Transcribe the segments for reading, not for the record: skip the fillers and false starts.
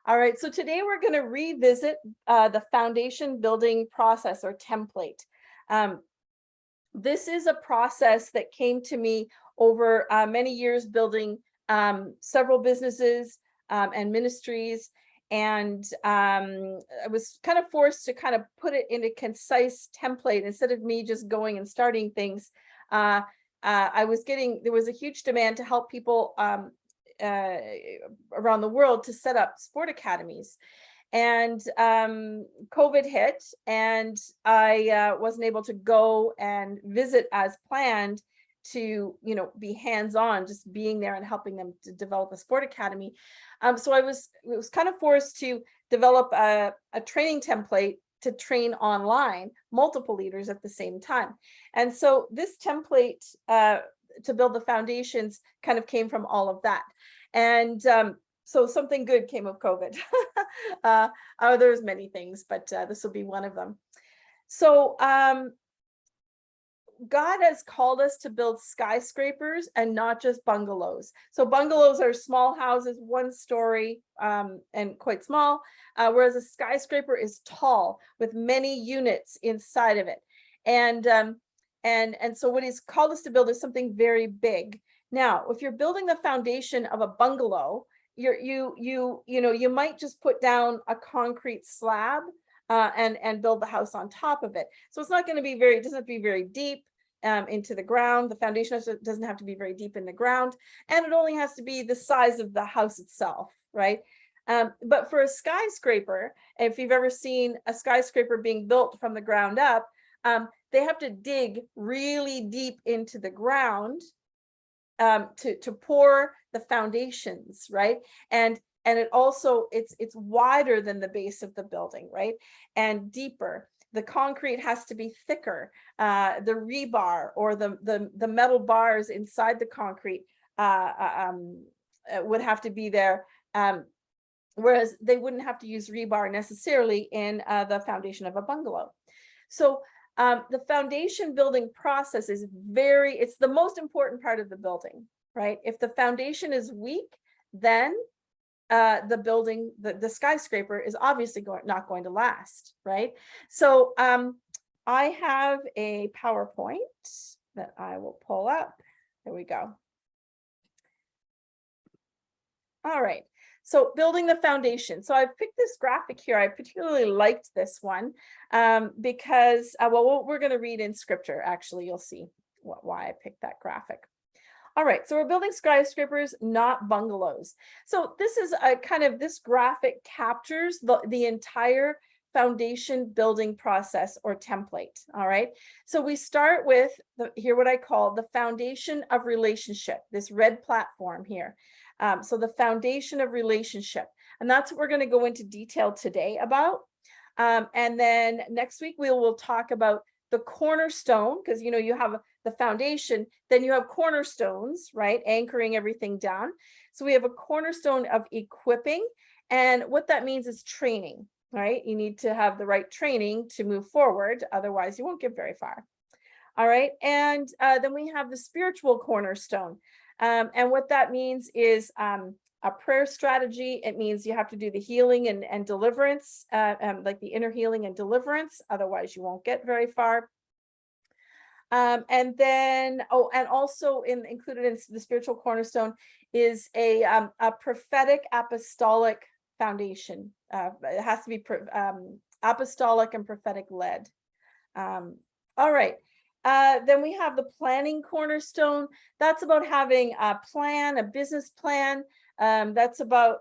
All right, so today we're going to revisit the foundation building process or template. Um, this is a process that came to me over many years building several businesses and ministries. And I was kind of forced to kind of put it in a concise template instead of me just going and starting things. There was a huge demand to help people around the world to set up sport academies. And COVID hit, and I wasn't able to go and visit as planned to, be hands-on, just being there and helping them to develop a sport academy. So I was kind of forced to develop a training template to train online multiple leaders at the same time. And so this template to build the foundations kind of came from all of that. And so something good came of COVID. There's many things, but this will be one of them. So God has called us to build skyscrapers and not just bungalows. So bungalows are small houses, one story and quite small, whereas a skyscraper is tall with many units inside of it. And so what he's called us to build is something very big. Now, if you're building the foundation of a bungalow, you might just put down a concrete slab and build the house on top of it. So it's not going to be it doesn't have to be very deep into the ground. The foundation doesn't have to be very deep in the ground, and it only has to be the size of the house itself, right? But for a skyscraper, if you've ever seen a skyscraper being built from the ground up, they have to dig really deep into the ground to pour the foundations, right? And it also it's wider than the base of the building, right? And deeper. The concrete has to be thicker. The rebar or the metal bars inside the concrete would have to be there. Whereas they wouldn't have to use rebar necessarily in the foundation of a bungalow. So the foundation building process is it's the most important part of the building, right? If the foundation is weak, then the building, the skyscraper is obviously not going to last, right? So I have a PowerPoint that I will pull up. There we go. All right. So building the foundation. So I've picked this graphic here. I particularly liked this one because, well, we're going to read in scripture. Actually, you'll see why I picked that graphic. All right, so we're building skyscrapers, not bungalows. So this is this graphic captures the entire foundation building process or template. All right, so we start with what I call the foundation of relationship, this red platform here. So the foundation of relationship, and that's what we're going to go into detail today about. And then next week we will talk about the cornerstone, because you have the foundation, then you have cornerstones, right? Anchoring everything down. So we have a cornerstone of equipping, and what that means is training, right? You need to have the right training to move forward, otherwise you won't get very far. All right, and then we have the spiritual cornerstone. And what that means is a prayer strategy. It means you have to do the healing and deliverance, like the inner healing and deliverance. Otherwise, you won't get very far. And then, and also included in the spiritual cornerstone is a prophetic apostolic foundation. It has to be apostolic and prophetic led. All right. Then we have the planning cornerstone. That's about having a plan, a business plan. That's about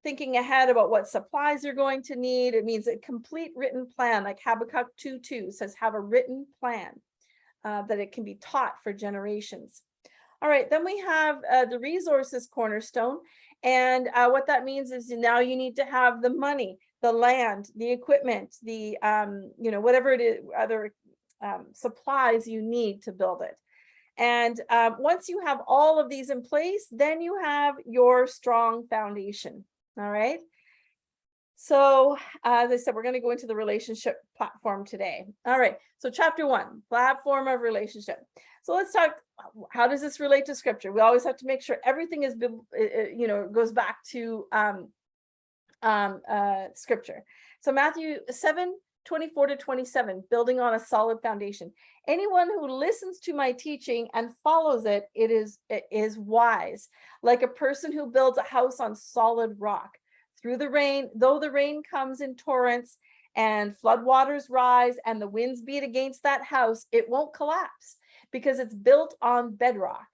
thinking ahead about what supplies you're going to need. It means a complete written plan, like Habakkuk 2:2 says, have a written plan that it can be taught for generations. All right, then we have the resources cornerstone. And what that means is now you need to have the money, the land, the equipment, the, whatever it is, other supplies you need to build it. And once you have all of these in place, then you have your strong foundation. All right. So as I said, we're going to go into the relationship platform today. All right. So chapter 1, platform of relationship. So let's talk, how does this relate to scripture? We always have to make sure everything is, goes back to scripture. So Matthew 7:24-27, building on a solid foundation. Anyone who listens to my teaching and follows it, it is wise, like a person who builds a house on solid rock. Through the rain, though the rain comes in torrents and floodwaters rise and the winds beat against that house, it won't collapse because it's built on bedrock.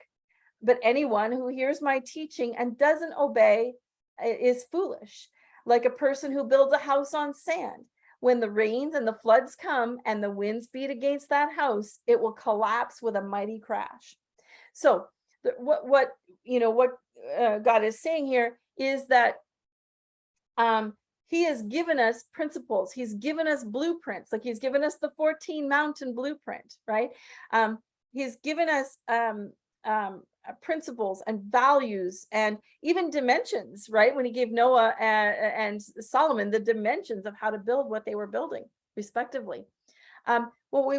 But anyone who hears my teaching and doesn't obey is foolish, like a person who builds a house on sand. When the rains and the floods come and the winds beat against that house, it will collapse with a mighty crash. So what God is saying here is that he has given us principles. He's given us blueprints, like he's given us the 14 mountain blueprint, right? He's given us principles and values and even dimensions, right? When he gave Noah and Solomon the dimensions of how to build what they were building, respectively. When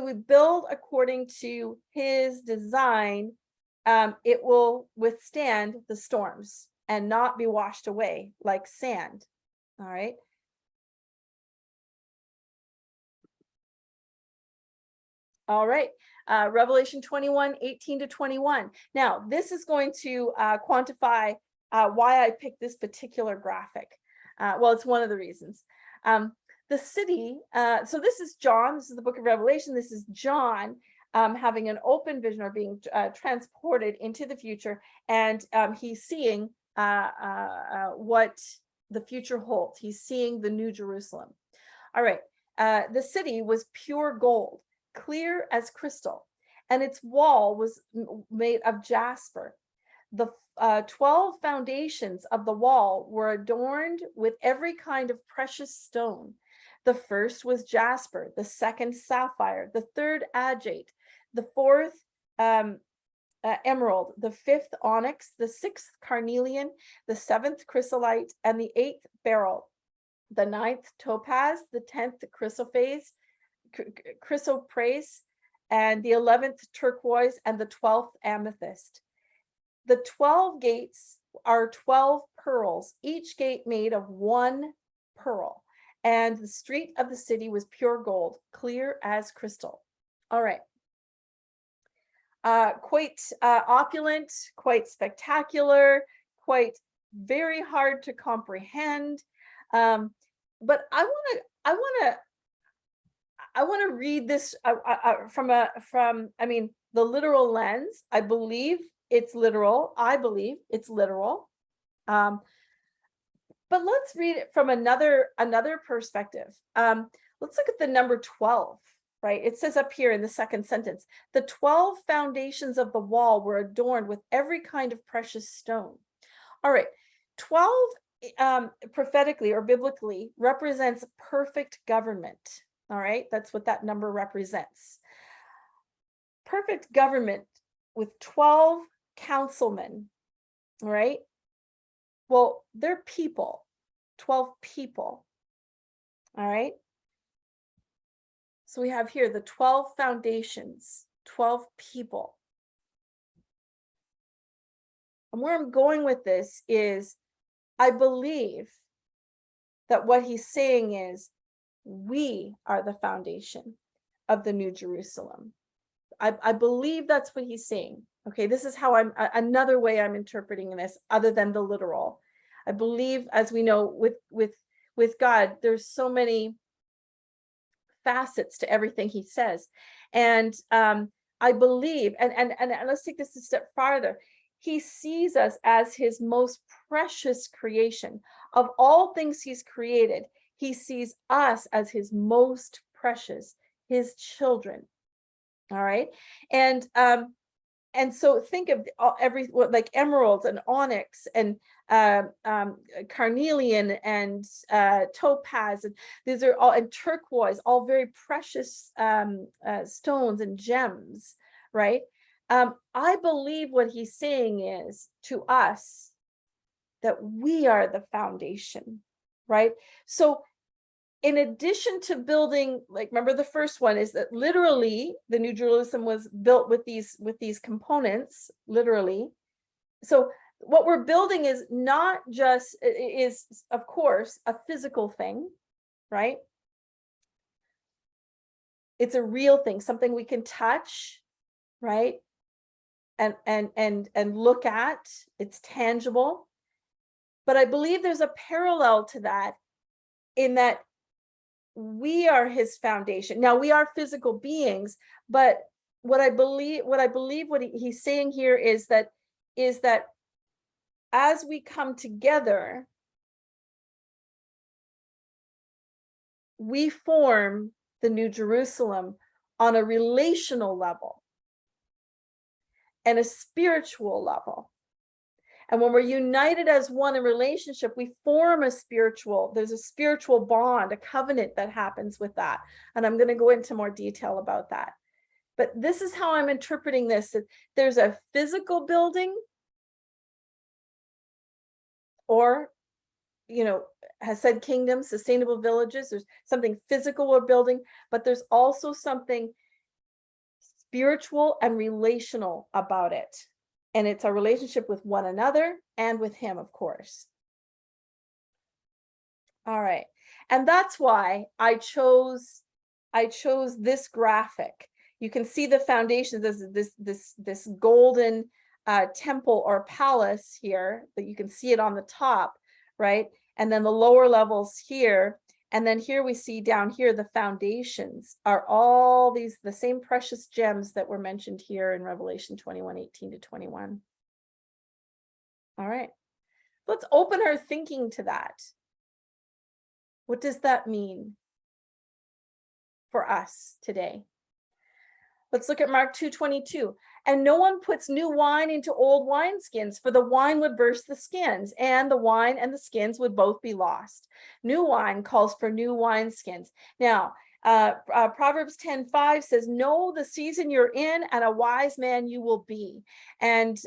we build according to his design, it will withstand the storms and not be washed away like sand. All right. All right. Revelation 21:18-21. Now, this is going to quantify why I picked this particular graphic. Well, it's one of the reasons. The city, so this is John, this is the book of Revelation. This is John having an open vision or being transported into the future. And he's seeing what the future holds. He's seeing the New Jerusalem. All right. The city was pure gold, clear as crystal, and its wall was made of jasper. The 12 foundations of the wall were adorned with every kind of precious stone. The first was jasper, the second sapphire, the third agate, the fourth emerald, the fifth onyx, the sixth carnelian, the seventh chrysolite, and the eighth beryl, the ninth topaz, the 10th chrysoprase, and the 11th turquoise, and the 12th amethyst. The 12 gates are 12 pearls, each gate made of one pearl, and the street of the city was pure gold, clear as crystal. All right. Quite opulent, quite spectacular, quite very hard to comprehend. But I want to read this from the literal lens. I believe it's literal. But let's read it from another perspective. Let's look at the number 12. Right, it says up here in the second sentence, the 12 foundations of the wall were adorned with every kind of precious stone. All right, 12 prophetically or biblically represents perfect government. All right, that's what that number represents. Perfect government with 12 councilmen. All right, well, they're people, 12 people. All right. So we have here the 12 foundations, 12 people. And where I'm going with this is, I believe that what he's saying is, we are the foundation of the New Jerusalem. I believe that's what he's saying. Okay, this is how another way I'm interpreting this, other than the literal. I believe, as we know, with God, there's so many facets to everything he says. And I believe, and let's take this a step farther. He sees us as his most precious creation. Of all things he's created, he sees us as his most precious, his children. All right. And so think of like emeralds and onyx and carnelian and topaz, and these are all, and turquoise, all very precious stones and gems, right? I believe what he's saying is to us that we are the foundation, right? So in addition to building, like, remember the first one is that literally the New Jerusalem was built with these components, literally. So what we're building is not just, is of course a physical thing, right? It's a real thing, something we can touch, right? And look at. It's tangible. But I believe there's a parallel to that, in that we are his foundation. Now, we are physical beings, but what I believe what he's saying here is that as we come together, we form the New Jerusalem on a relational level and a spiritual level. And when we're united as one in relationship, we form there's a spiritual bond, a covenant that happens with that. And I'm going to go into more detail about that. But this is how I'm interpreting this. That there's a physical building, or, Hesed kingdom, sustainable villages. There's something physical we're building, but there's also something spiritual and relational about it. And it's a relationship with one another and with him, of course. All right. And that's why I chose this graphic. You can see the foundation. This golden temple or palace here, that you can see it on the top, right? And then the lower levels here. And then here we see down here, the foundations are all the same precious gems that were mentioned here in Revelation 21:18-21. All right, let's open our thinking to that. What does that mean for us today? Let's look at Mark 2:22. And no one puts new wine into old wineskins, for the wine would burst the skins, and the wine and the skins would both be lost. New wine calls for new wineskins. Now, Proverbs 10:5 says, know the season you're in, and a wise man you will be. And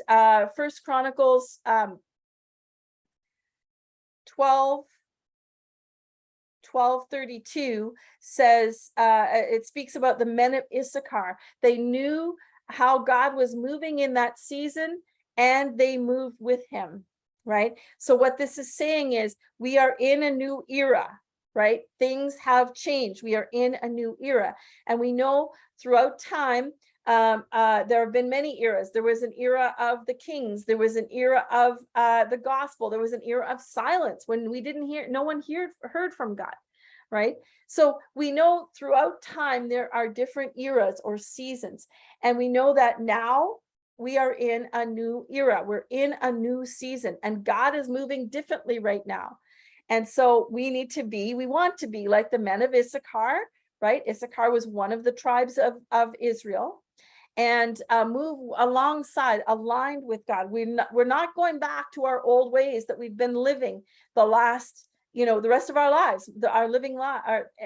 First Chronicles 12:32 says, it speaks about the men of Issachar. They knew how God was moving in that season, and they moved with him, right? So what this is saying is, we are in a new era, right? Things have changed. We are in a new era. And we know throughout time, there have been many eras. There was an era of the kings. There was an era of the gospel. There was an era of silence, when no one heard from God, right? So we know throughout time there are different eras or seasons, and we know that now we are in a new era. We're in a new season, and God is moving differently right now. And so we want to be like the men of Issachar, right? Issachar was one of the tribes of Israel, and move alongside, aligned with God. We're not going back to our old ways that we've been living the rest of our lives, our living life,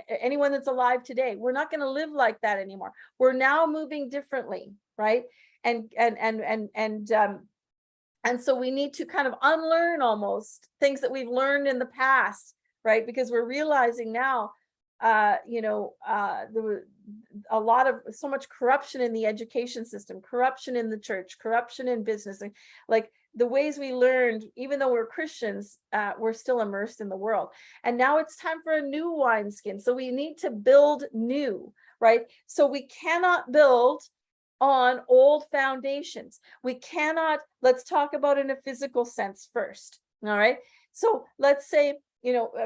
anyone that's alive today. We're not going to live like that anymore. We're now moving differently, right? And so we need to kind of unlearn almost things that we've learned in the past, right? Because we're realizing now, there was so much corruption in the education system, corruption in the church, corruption in business, and like the ways we learned, even though we're Christians, we're still immersed in the world. And now it's time for a new wineskin. So we need to build new, right? So we cannot build on old foundations. Let's talk about in a physical sense first. All right. So let's say,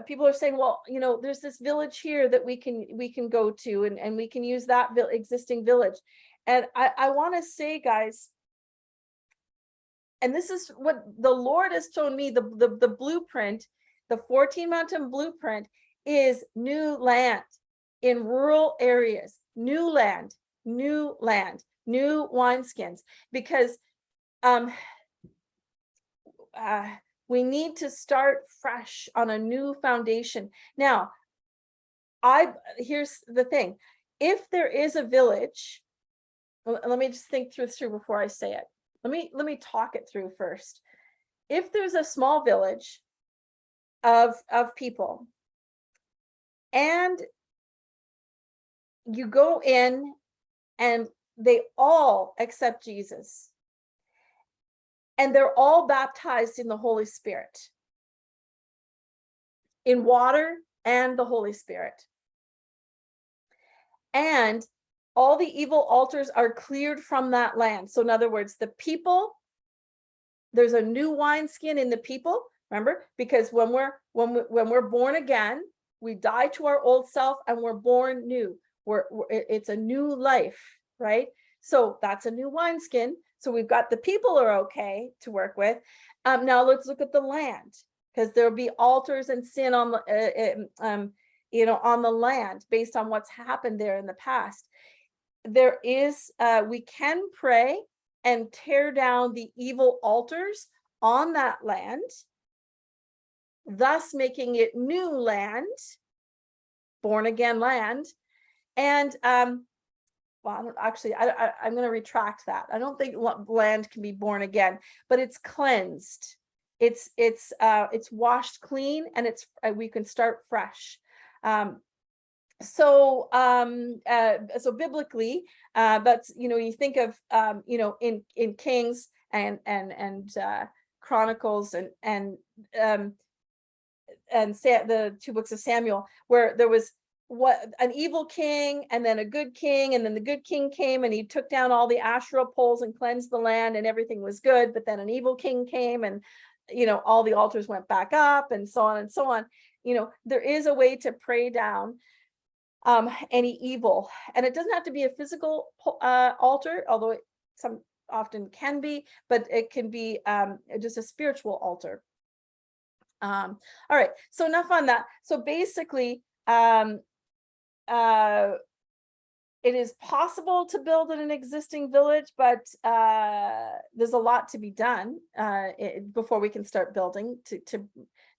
people are saying, well, there's this village here that we can go to, and we can use that existing village. And I want to say, guys, and this is what the Lord has shown me, the blueprint, the 14 Mountain blueprint is new land in rural areas, new land, new wineskins, because we need to start fresh on a new foundation. Now, here's the thing. If there is a village, let me just think through before I say it. Let me talk it through first. If there's a small village of people, and you go in and they all accept Jesus, and they're all baptized in the Holy Spirit, in water and the Holy Spirit. And all the evil altars are cleared from that land. So in other words, the people, there's a new wineskin in the people, remember? Because when we're born again, we die to our old self and we're born new. It's a new life, right? So that's a new wineskin. So we've got the people are okay to work with. Now let's look at the land, because there'll be altars and sin on the on the land based on what's happened there in the past. There is we can pray and tear down the evil altars on that land, thus making it new land, born again land. And well, actually, I'm going to retract that. I don't think land can be born again, but it's cleansed. It's washed clean, and we can start fresh. So biblically, that's, you think of in Kings and Chronicles and the 2 books of Samuel, where there was an evil king and then a good king, and then the good king came and he took down all the Asherah poles and cleansed the land and everything was good. But then an evil king came and all the altars went back up, and so on and so on. There is a way to pray down any evil, and it doesn't have to be a physical altar, although it often can be, but it can be just a spiritual altar. All right, so enough on that. So basically, it is possible to build in an existing village, but there's a lot to be done before we can start building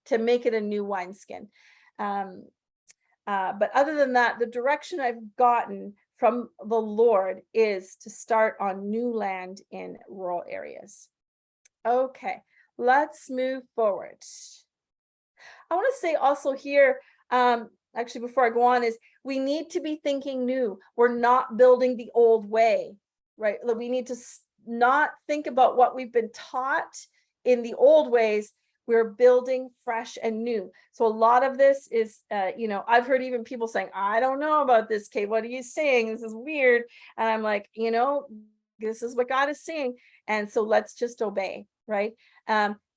to make it a new wineskin. But other than that, the direction I've gotten from the Lord is to start on new land in rural areas. Okay, let's move forward. I want to say also here, actually, before I go on, is we need to be thinking new. We're not building the old way, right? We need to not think about what we've been taught in the old ways. We're building fresh and new. So a lot of this is, I've heard even people saying, I don't know about this, Kate. What are you saying? This is weird. And I'm like, this is what God is saying. And so let's just obey, right?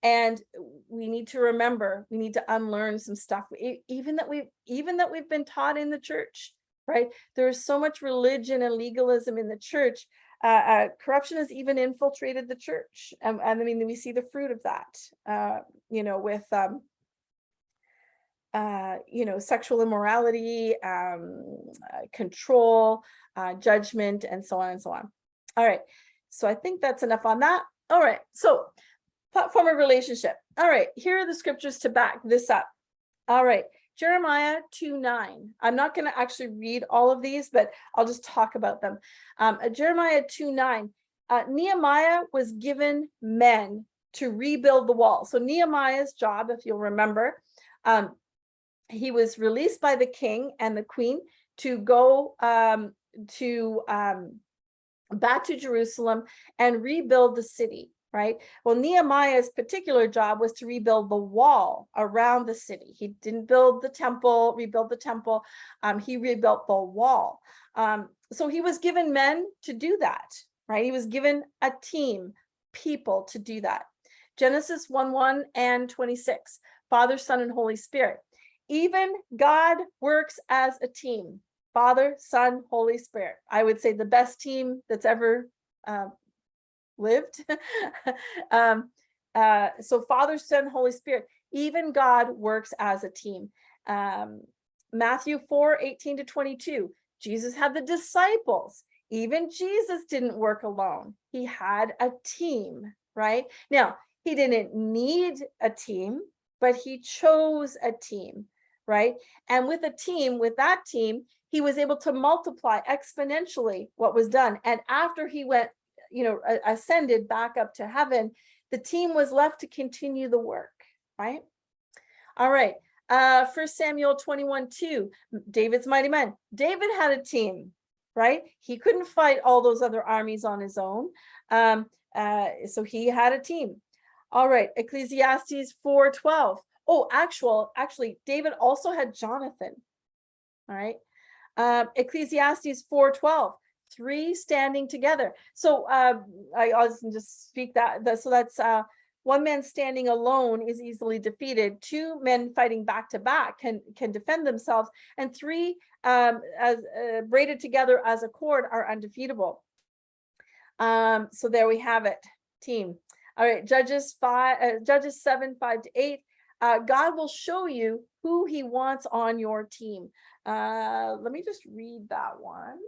And we need to remember, we need to unlearn some stuff, even that we've been taught in the church, right? There's so much religion and legalism in the church. Corruption has even infiltrated the church. And I mean, we see the fruit of that, with, sexual immorality, control, judgment, and so on and so on. All right. So I think that's enough on that. All right. So platform of relationship. All right. Here are the scriptures to back this up. All right. Jeremiah 2:9. I'm not going to actually read all of these, but I'll just talk about them. Jeremiah 2:9. Nehemiah was given men to rebuild the wall. So Nehemiah's job, if you'll remember, he was released by the king and the queen to go back to Jerusalem and rebuild the city. Right. Well, Nehemiah's particular job was to rebuild the wall around the city. He didn't rebuild the temple. He rebuilt the wall. So he was given men to do that. Right. He was given a team, people to do that. Genesis 1:1 and 26. Father, Son, and Holy Spirit. Even God works as a team. Father, Son, Holy Spirit. I would say the best team that's ever lived. So Father, Son, Holy Spirit, even God works as a team. Matthew 4:18-22, Jesus had the disciples. Even Jesus didn't work alone. He had a team, right? Now, he didn't need a team, but he chose a team, right? And with that team, he was able to multiply exponentially what was done. And after he went, ascended back up to heaven, the team was left to continue the work, right? All right. 1 Samuel 21:2, David's mighty men. David had a team, right? He couldn't fight all those other armies on his own. So he had a team. All right, Ecclesiastes 4:12. Oh, actually, David also had Jonathan. All right. Ecclesiastes 4:12, 3 standing together. So I'll just speak that. So that's one man standing alone is easily defeated. 2 men fighting back to back can defend themselves, and 3 as braided together as a cord are undefeatable. So there we have it, team. All right, Judges 7, 5-8. God will show you who he wants on your team. Let me just read that one.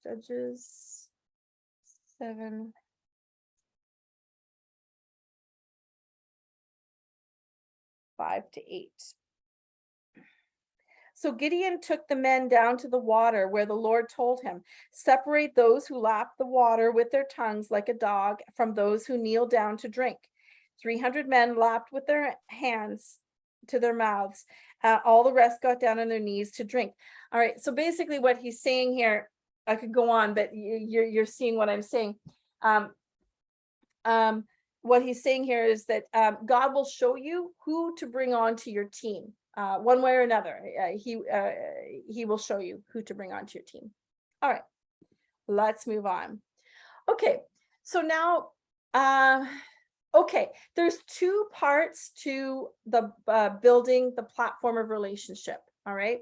Judges 7. Five to 8. So Gideon took the men down to the water where the Lord told him, separate those who lap the water with their tongues like a dog from those who kneel down to drink. 300 men lapped with their hands to their mouths. All the rest got down on their knees to drink. All right. So basically what he's saying here, I could go on, but you're seeing what I'm saying. What he's saying here is that God will show you who to bring onto your team. One way or another, he will show you who to bring onto your team. All right, let's move on. Okay, so now, okay, there's 2 parts to the building the platform of relationship. All right,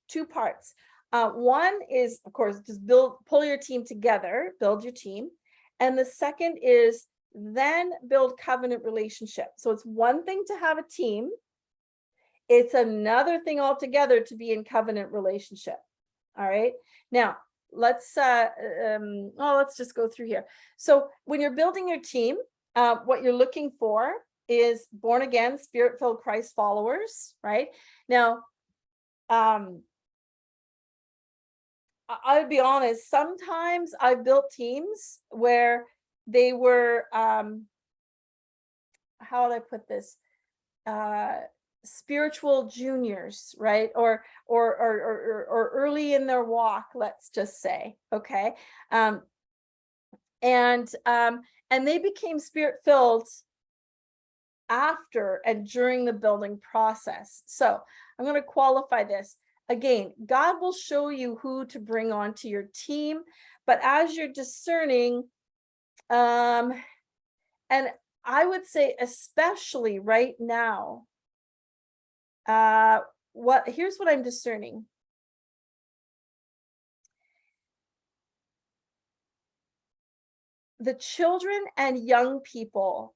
2 parts. One is, of course, just pull your team together, build your team, and the second is then build covenant relationship. So it's one thing to have a team. It's another thing altogether to be in covenant relationship. All right. Now let's just go through here. So when you're building your team, what you're looking for is born again, spirit-filled Christ followers, right? Now, I would be honest, sometimes I've built teams where they were, how would I put this? Spiritual juniors, right? Or early in their walk, let's just say, okay? And they became spirit-filled after and during the building process. So I'm going to qualify this. Again, God will show you who to bring onto your team, but as you're discerning, and I would say especially right now, here's what I'm discerning. The children and young people,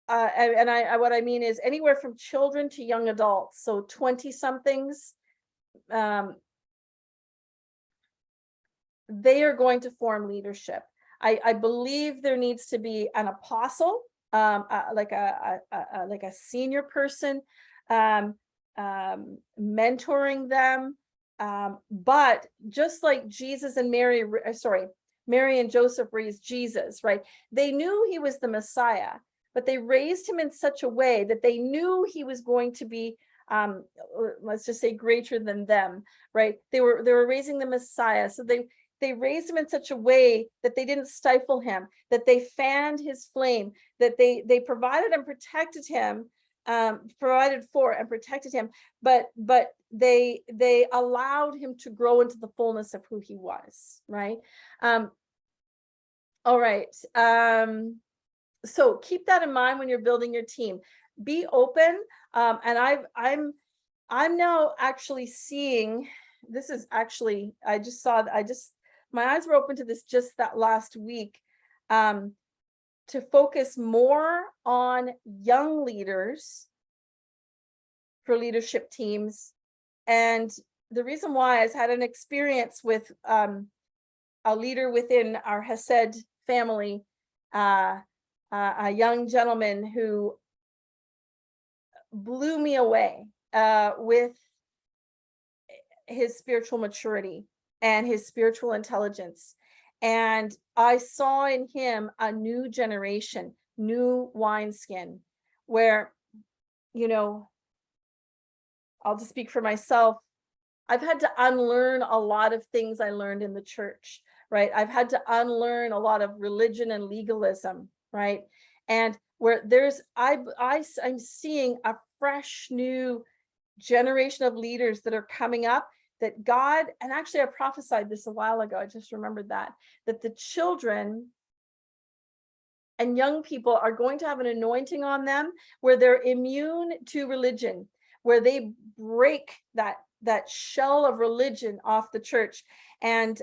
what I mean is anywhere from children to young adults, so 20 somethings, they are going to form leadership. I believe there needs to be an apostle, like a senior person, mentoring them. But just like Jesus and Mary and Joseph raised Jesus, right? They knew he was the Messiah, but they raised him in such a way that they knew he was going to be, let's just say, greater than them, right? They were raising the Messiah, so they raised him in such a way that they didn't stifle him, that they fanned his flame, that they provided and protected him, provided for and protected him, but they allowed him to grow into the fullness of who he was, right? All right. So keep that in mind when you're building your team. Be open. And I'm now actually seeing, this is actually, my eyes were open to this just that last week, to focus more on young leaders for leadership teams. And the reason why is I had an experience with a leader within our Hesed family, a young gentleman who blew me away with his spiritual maturity and his spiritual intelligence. And I saw in him a new generation, new wineskin, where you know, I'll just speak for myself. I've had to unlearn a lot of things I learned in the church, right? I've had to unlearn a lot of religion and legalism, right? And where I'm seeing a fresh new generation of leaders that are coming up, that God, and actually I prophesied this a while ago, I just remembered that the children and young people are going to have an anointing on them where they're immune to religion, where they break that shell of religion off the church, and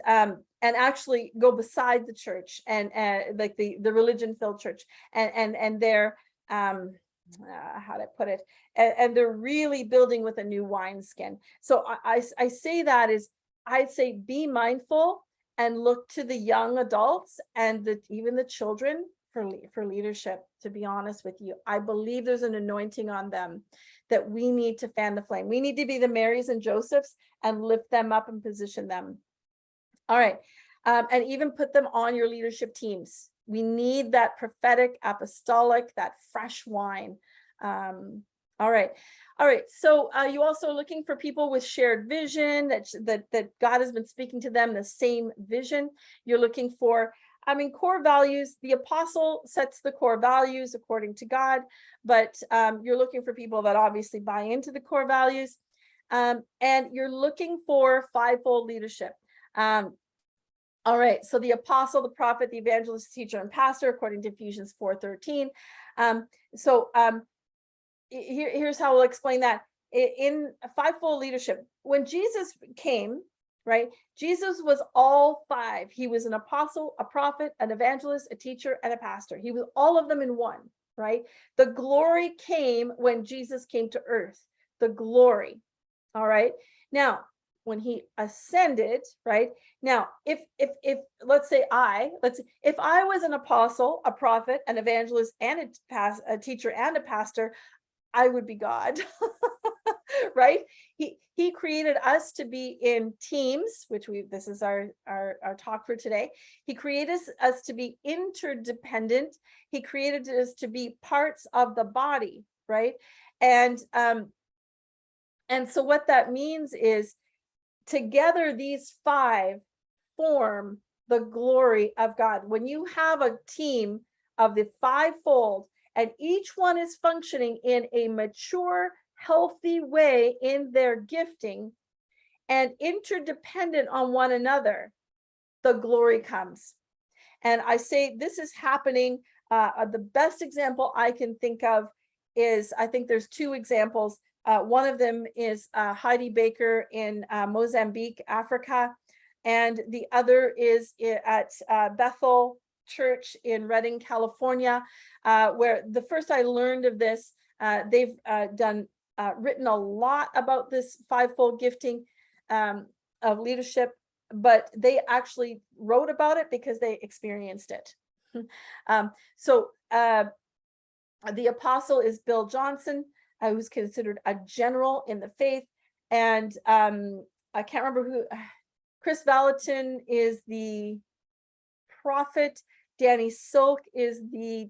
actually go beside the church, and like the religion filled church, and they're how to put it, and they're really building with a new wineskin. So I say that is, I'd say be mindful and look to the young adults and even the children for leadership. To be honest with you, I believe there's an anointing on them that we need to fan the flame. We need to be the Marys and Josephs and lift them up and position them. All right. And even put them on your leadership teams. We need that prophetic, apostolic, that fresh wine. All right. So you also are looking for people with shared vision, that God has been speaking to them, the same vision. You're looking for, core values. The apostle sets the core values according to God, but you're looking for people that obviously buy into the core values. And you're looking for fivefold leadership. All right, so the apostle, the prophet, the evangelist, teacher, and pastor, according to Ephesians 4:13. Here's how we'll explain that. In fivefold leadership, when Jesus came, right, Jesus was all five. He was an apostle, a prophet, an evangelist, a teacher, and a pastor. He was all of them in one, right? The glory came when Jesus came to earth, the glory. All right. Now, when he ascended, right? Now, if I was an apostle, a prophet, an evangelist, and a teacher and a pastor, I would be God. Right? He created us to be in teams, this is our talk for today. He created us to be interdependent. He created us to be parts of the body, right? And so what that means is, together these five form the glory of God. When you have a team of the fivefold, and each one is functioning in a mature, healthy way in their gifting and interdependent on one another, the glory comes. And I say this is happening. The best example I can think of is, I think there's two examples. One of them is Heidi Baker in Mozambique, Africa. And the other is at Bethel Church in Redding, California, where the first I learned of this, they've written a lot about this fivefold gifting of leadership, but they actually wrote about it because they experienced it. So the apostle is Bill Johnson, who's considered a general in the faith. And I can't remember who, Chris Valentin is the prophet. Danny Silk is the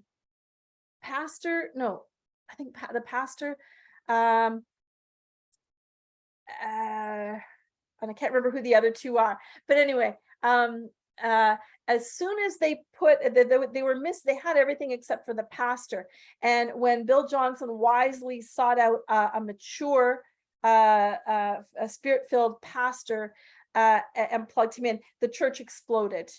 pastor. No, I think the pastor. And I can't remember who the other two are. But anyway, as soon as they had everything except for the pastor. And when Bill Johnson wisely sought out a mature, a spirit-filled pastor and plugged him in, the church exploded.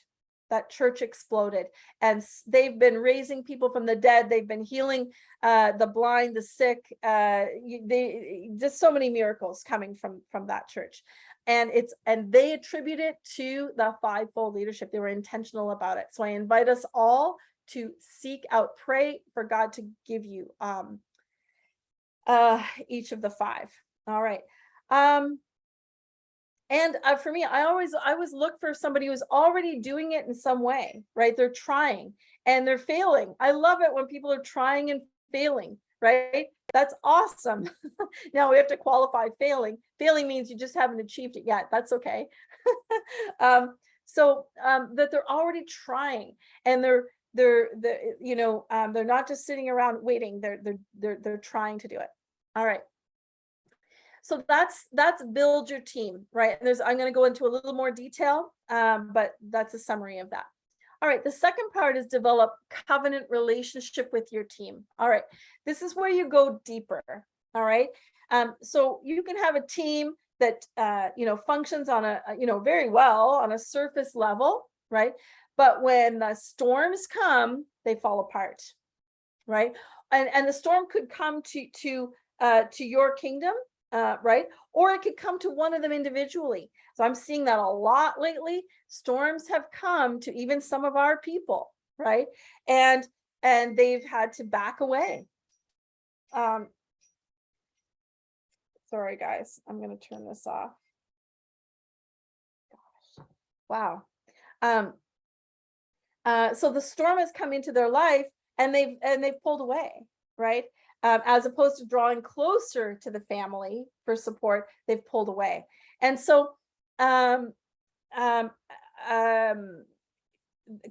That church exploded, and they've been raising people from the dead. They've been healing the blind, the sick. Just so many miracles coming from that church. And they attribute it to the fivefold leadership. They were intentional about it. So I invite us all to seek out, pray for God to give you each of the five. All right. And for me, I always look for somebody who's already doing it in some way, right? They're trying and they're failing. I love it when people are trying and failing, right? That's awesome. Now we have to qualify failing. Failing means you just haven't achieved it yet. That's okay. So that they're already trying, and they're not just sitting around waiting. They're trying to do it. All right. So that's build your team, right? And I'm going to go into a little more detail, but that's a summary of that. All right, the second part is develop covenant relationship with your team. All right, this is where you go deeper. All right, so you can have a team that functions on a very well on a surface level, right? But when the storms come, they fall apart, right? And the storm could come to your kingdom, right? Or it could come to one of them individually. So I'm seeing that a lot lately. Storms have come to even some of our people, right? And they've had to back away. Sorry, guys, I'm going to turn this off. Gosh. Wow. So the storm has come into their life and they've pulled away, right? As opposed to drawing closer to the family for support, they've pulled away. And so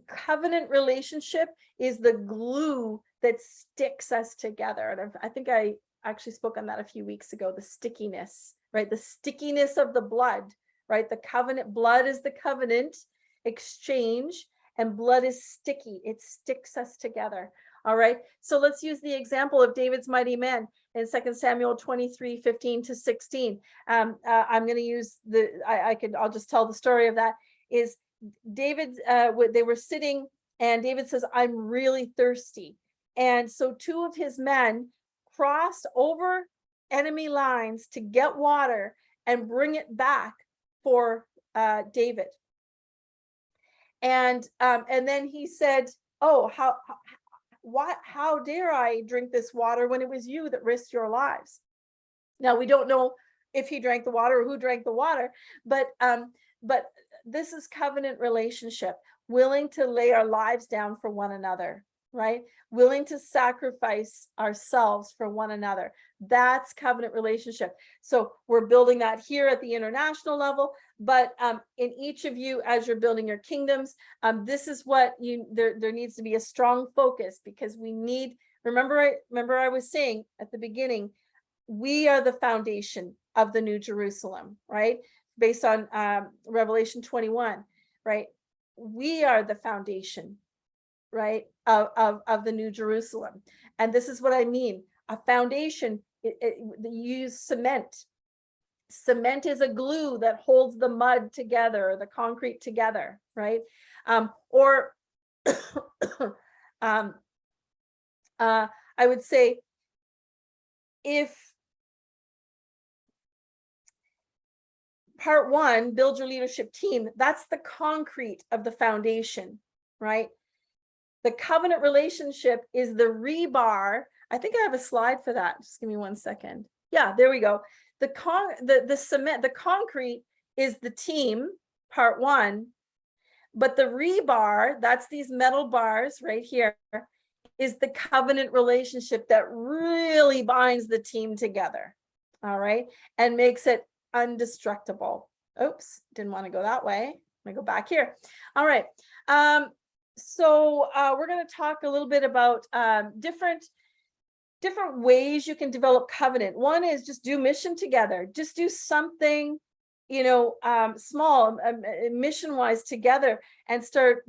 covenant relationship is the glue that sticks us together. And I think I actually spoke on that a few weeks ago, the stickiness, right? The stickiness of the blood, right? The covenant, blood is the covenant exchange, and blood is sticky. It sticks us together. All right. So let's use the example of David's mighty men in 2 Samuel 23:15-16. I'm going to use I'll just tell the story of that. Is David, they were sitting and David says, I'm really thirsty. And so two of his men crossed over enemy lines to get water and bring it back for David. And then he said, oh, how dare I drink this water when it was you that risked your lives? Now, we don't know if he drank the water or who drank the water, but this is covenant relationship, willing to lay our lives down for one another, right? Willing to sacrifice ourselves for one another. That's covenant relationship. So we're building that here at the international level, but in each of you, as you're building your kingdoms, this is what there needs to be a strong focus, because we need, remember I was saying at the beginning, we are the foundation of the New Jerusalem, right? Based on Revelation 21, right? We are the foundation, right, of the New Jerusalem. And this is what I mean. A foundation, you use cement. Cement is a glue that holds the mud together, the concrete together, right? I would say, if part one, build your leadership team, that's the concrete of the foundation, right? The covenant relationship is the rebar. I think I have a slide for that. Just give me 1 second. Yeah, there we go. The cement, the concrete is the team, part one, but the rebar, that's these metal bars right here, is the covenant relationship that really binds the team together, all right, and makes it indestructible. Oops, didn't want to go that way. I'm gonna go back here. All right. So we're going to talk a little bit about different ways you can develop covenant. One is just do mission together. Just do something, small, mission-wise together, and start.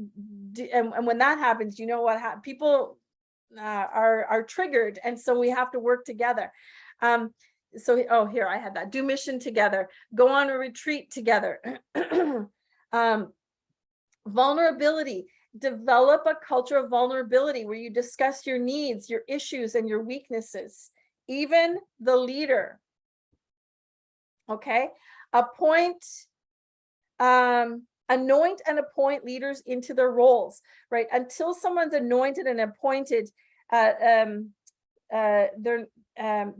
And when that happens, you know what happens? People are triggered, and so we have to work together. So here I had that. Do mission together. Go on a retreat together. Vulnerability. Develop a culture of vulnerability where you discuss your needs, your issues, and your weaknesses, even the leader. Okay. Anoint and appoint leaders into their roles, right? Until someone's anointed and appointed, there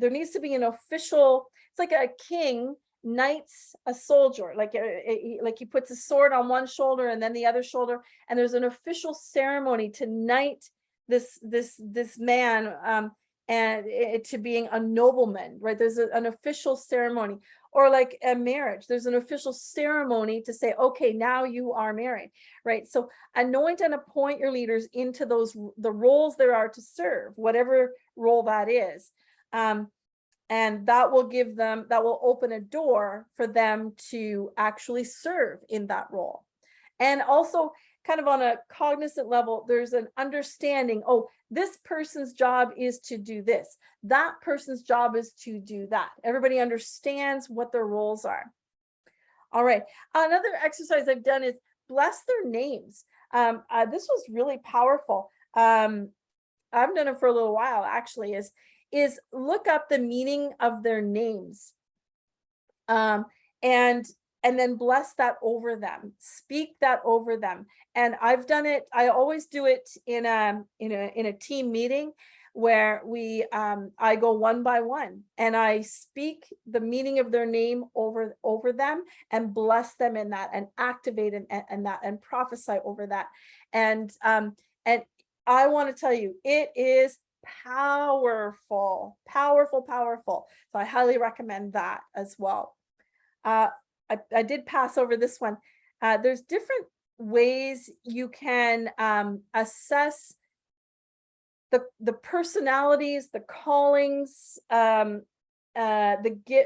needs to be an official, it's like a king knights a soldier, like he puts a sword on one shoulder and then the other shoulder, and there's an official ceremony to knight this man and to being a nobleman, right? There's an official ceremony. Or like a marriage, there's an official ceremony to say, okay, now you are married, right? So anoint and appoint your leaders into the roles there are to serve, whatever role that is. And that will give them, that will open a door for them to actually serve in that role. And also, kind of on a cognizant level, there's an understanding, oh, this person's job is to do this. That person's job is to do that. Everybody understands what their roles are. All right. Another exercise I've done is bless their names. This was really powerful. I've done it for a little while, actually, is look up the meaning of their names. And then bless that over them, speak that over them. And I've done it, I always do it in a team meeting where I go one by one and I speak the meaning of their name over them and bless them in that and activate in that and prophesy over that. And I want to tell you, it is powerful. So I highly recommend that as well. I did pass over this one. There's different ways you can assess the personalities, the callings, the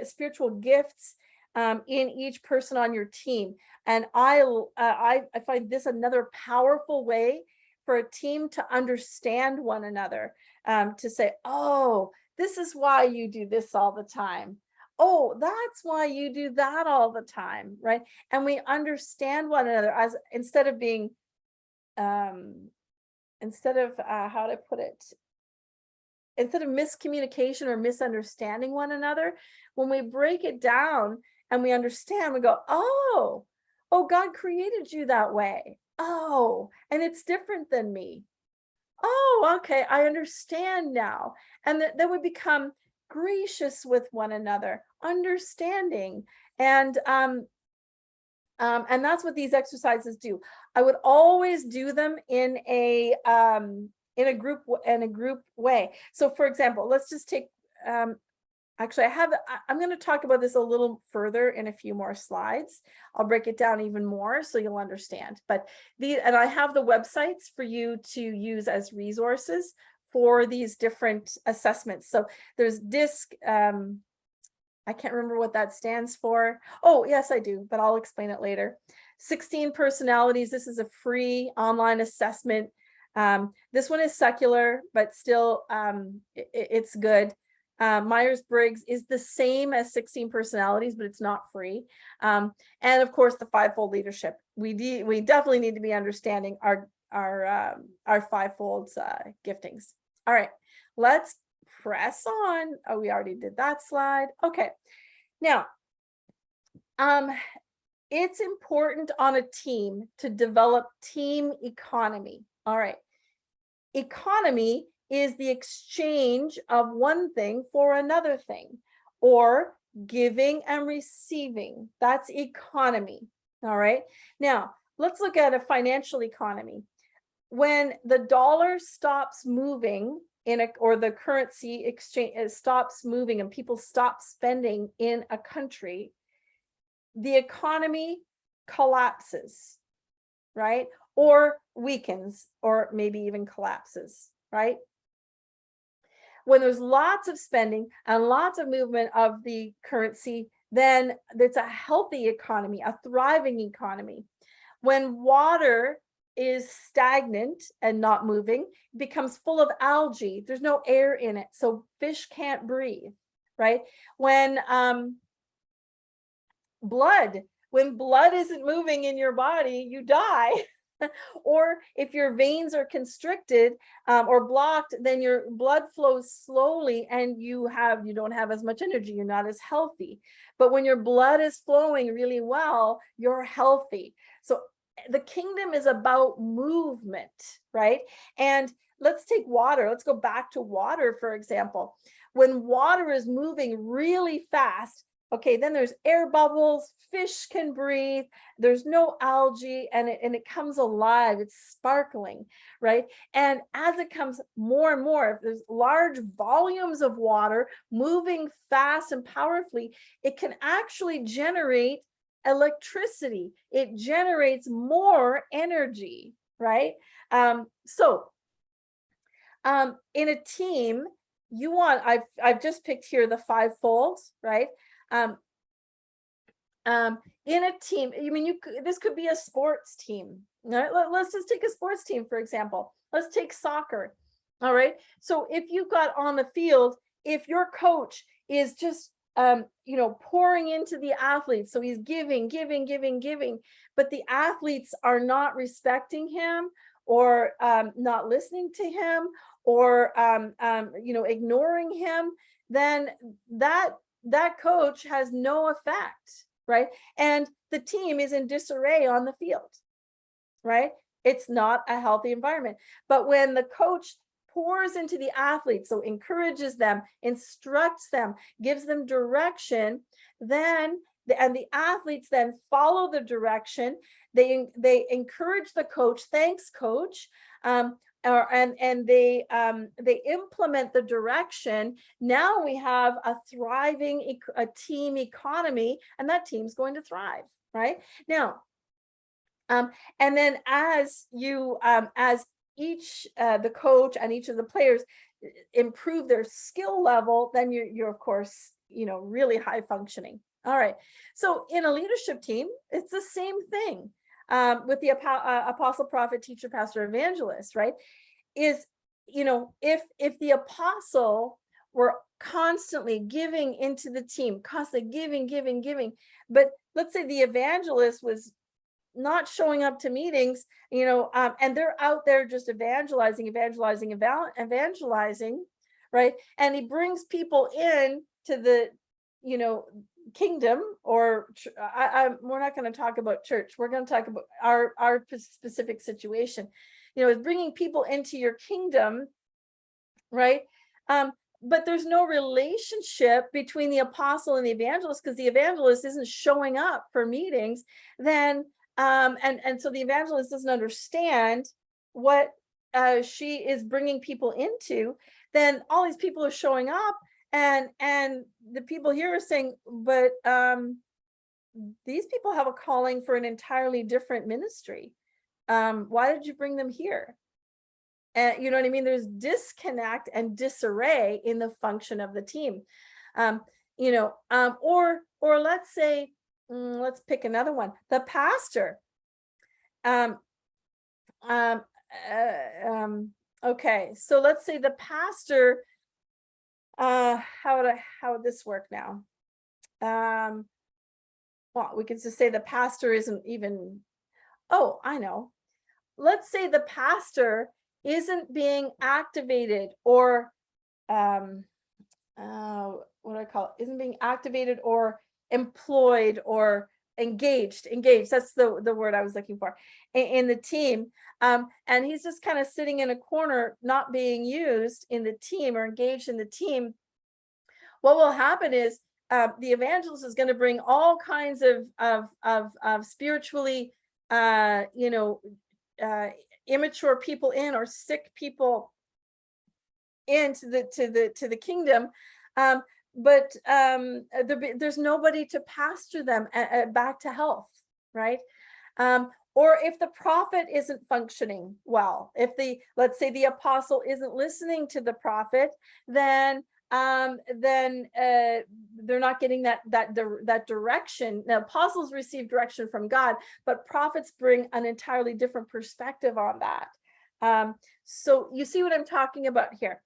spiritual gifts in each person on your team. And I find this another powerful way for a team to understand one another, to say, oh, this is why you do this all the time. Oh, that's why you do that all the time, right? And we understand one another as instead of being, how to put it, instead of miscommunication or misunderstanding one another, when we break it down and we understand, we go, oh, God created you that way. Oh, and it's different than me. Oh, okay, I understand now. And then we become gracious with one another, understanding, and that's what these exercises do. I would always do them in a group way. So, for example, let's just take. Actually, I'm going to talk about this a little further in a few more slides. I'll break it down even more so you'll understand. But and I have the websites for you to use as resources for these different assessments. So there's DISC. I can't remember what that stands for. Oh, yes, I do, but I'll explain it later. 16 personalities. This is a free online assessment. This one is secular, but still it's good. Myers-Briggs is the same as 16 personalities, but it's not free. And of course, the fivefold leadership. We definitely need to be understanding our fivefold giftings. All right, let's press on. Oh, we already did that slide. Okay, now, it's important on a team to develop team economy. All right, economy is the exchange of one thing for another thing, or giving and receiving. That's economy. All right, now let's look at a financial economy. When the dollar stops moving or the currency exchange stops moving and people stop spending in a country, the economy collapses, right? Or weakens, or maybe even collapses, right? When there's lots of spending and lots of movement of the currency, then it's a healthy economy, a thriving economy. When water is stagnant and not moving, it becomes full of algae. There's no air in it, so fish can't breathe, right? When blood isn't moving in your body, you die. Or if your veins are constricted or blocked, then your blood flows slowly and you don't have as much energy, you're not as healthy. But when your blood is flowing really well, you're healthy. So the kingdom is about movement, right? And let's take water. Let's go back to water, for example. When water is moving really fast, okay, then there's air bubbles, fish can breathe, there's no algae, and it comes alive, it's sparkling, right? And as it comes more and more, if there's large volumes of water moving fast and powerfully, it can actually generate electricity. It generates more energy, right? In a team, you want, I've just picked here the fivefold, right? In a team, I mean, this could be a sports team. Right? Let's just take a sports team, for example. Let's take soccer. All right. So if you got on the field, if your coach is just pouring into the athletes, so he's giving, but the athletes are not respecting him, or not listening to him, or ignoring him, then that coach has no effect, right? And the team is in disarray on the field, right? It's not a healthy environment. But when the coach pours into the athletes, so encourages them, instructs them, gives them direction, then the athletes then follow the direction. They encourage the coach, thanks coach, and they implement the direction. Now we have a thriving team economy, and that team's going to thrive, right? Now, and then as you as each the coach and each of the players improve their skill level, then you're of course really high functioning. All right, so in a leadership team, it's the same thing with the apostle, prophet, teacher, pastor, evangelist, right? Is if the apostle were constantly giving into the team, constantly giving, but let's say the evangelist was not showing up to meetings, and they're out there just evangelizing, right? And he brings people in to the, kingdom, or we're not going to talk about church. We're going to talk about our specific situation. Is bringing people into your kingdom, right? But there's no relationship between the apostle and the evangelist, because the evangelist isn't showing up for meetings. Then and so the evangelist doesn't understand what she is bringing people into. Then all these people are showing up, and the people here are saying, but these people have a calling for an entirely different ministry. Why did you bring them here? And you know what I mean? There's disconnect and disarray in the function of the team. Or let's say, let's pick another one. The pastor. Okay, so let's say the pastor. How would this work now? Well, we could just say the pastor isn't even. Oh, I know. Let's say the pastor isn't being activated, or what do I call it? Isn't being activated or employed or engaged. That's the word I was looking for in the team. And he's just kind of sitting in a corner, not being used in the team or engaged in the team. What will happen is the evangelist is going to bring all kinds of spiritually, immature people in, or sick people into the kingdom, but there's nobody to pastor them back to health, right? Or if the prophet isn't functioning well, if let's say the apostle isn't listening to the prophet, then they're not getting that direction. Now, apostles receive direction from God, but prophets bring an entirely different perspective on that. So you see what I'm talking about here.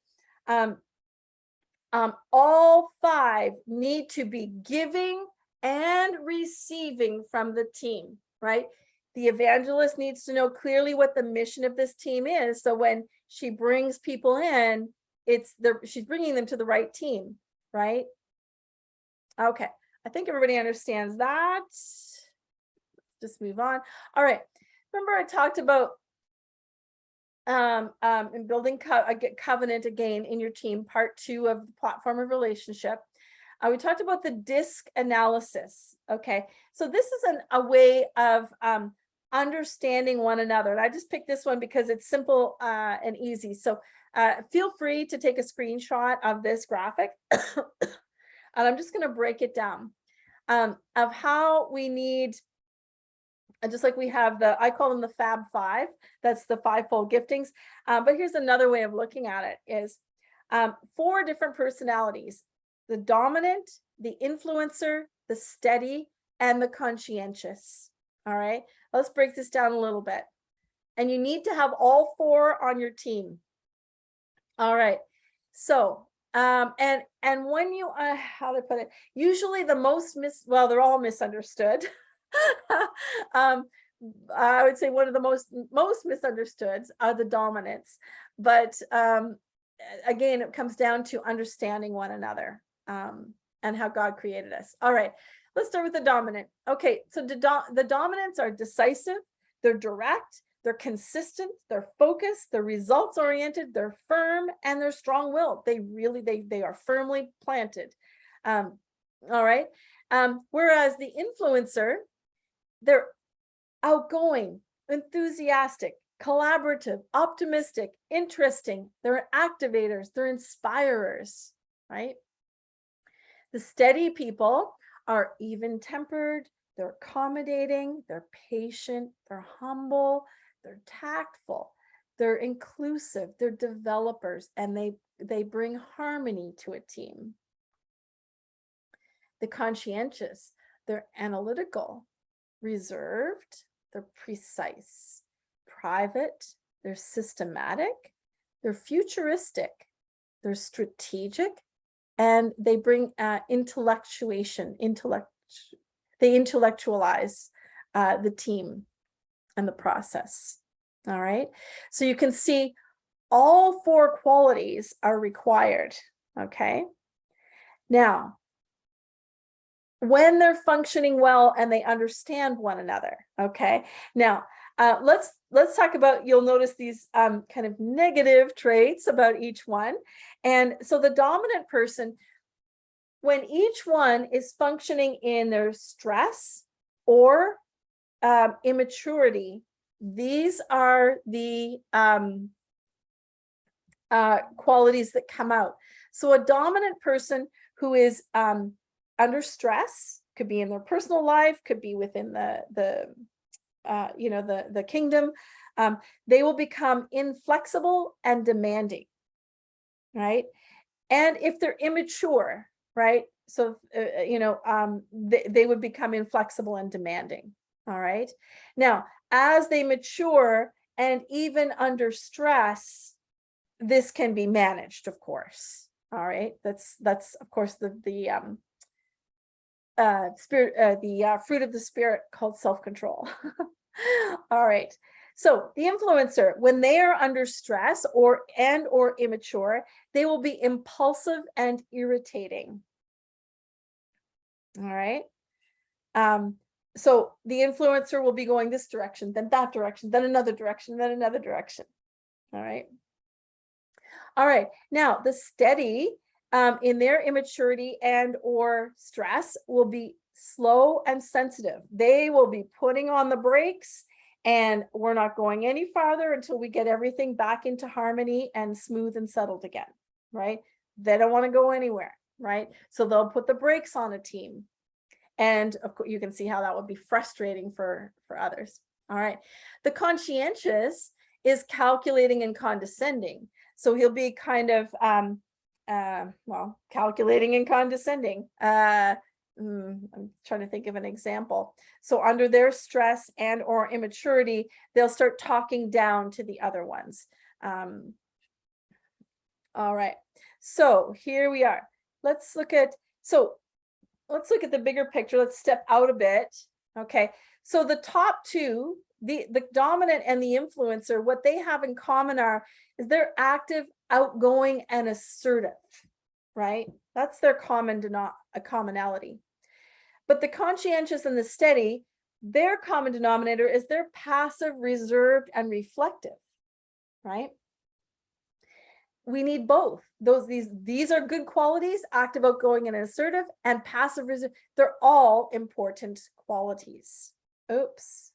All five need to be giving and receiving from the team, right? The evangelist needs to know clearly what the mission of this team is, so when she brings people in, she's bringing them to the right team, right? Okay, I think everybody understands that. Just move on. All right, remember I talked about in building covenant again in your team, part 2 of the platform of relationship. We talked about the DISC analysis. Okay, so this is a way of understanding one another, and I just picked this one because it's simple and easy. So feel free to take a screenshot of this graphic, and I'm just going to break it down of how we need. And just like we have I call them the Fab Five, that's the fivefold giftings. But here's another way of looking at it is 4 different personalities: the dominant, the influencer, the steady, and the conscientious. All right, let's break this down a little bit. And you need to have all 4 on your team. All right, so and when you how to put it, usually the most well, they're all misunderstood. I would say one of the most misunderstood are the dominants, but again, it comes down to understanding one another and how God created us. All right, let's start with the dominant. Okay, so the dominants are decisive, they're direct, they're consistent, they're focused, they're results oriented, they're firm, and they're strong willed. They are firmly planted. All right. Whereas the influencer, they're outgoing, enthusiastic, collaborative, optimistic, interesting. They're activators, they're inspirers, right? The steady people are even-tempered, they're accommodating, they're patient, they're humble, they're tactful, they're inclusive, they're developers, and they bring harmony to a team. The conscientious, they're analytical, reserved, they're precise, private, they're systematic, they're futuristic, they're strategic, and they bring intellectualization. They intellectualize the team and the process. All right, so you can see all 4 qualities are required. Okay, now when they're functioning well and they understand one another. Okay, now let's talk about, you'll notice these kind of negative traits about each one. And so the dominant person, when each one is functioning in their stress or immaturity, these are the qualities that come out. So a dominant person who is under stress, could be in their personal life, could be within the kingdom, they will become inflexible and demanding, right? And if they're immature, right, so they would become inflexible and demanding. All right, now as they mature and even under stress, this can be managed, of course. All right, that's of course the fruit of the spirit called self-control. All right, so the influencer, when they are under stress or immature, they will be impulsive and irritating. All right, so the influencer will be going this direction, then that direction, then another direction, then another direction. All right. All right, now the steady, in their immaturity and or stress, will be slow and sensitive. They will be putting on the brakes, and we're not going any farther until we get everything back into harmony and smooth and settled again, right? They don't want to go anywhere, right? So they'll put the brakes on a team. And of course, you can see how that would be frustrating for others. All right, the conscientious is calculating and condescending. So he'll be kind of calculating and condescending. I'm trying to think of an example. So under their stress and or immaturity, they'll start talking down to the other ones. All right, so here we are. Let's look at the bigger picture. Let's step out a bit. Okay, so the top 2, the dominant and the influencer, what they have in common is they're active, outgoing, and assertive, right? That's their commonality. But the conscientious and the steady, their common denominator is they're passive, reserved, and reflective, right? We need both. These are good qualities: active, outgoing, and assertive, and passive, reserved. They're all important qualities. Oops.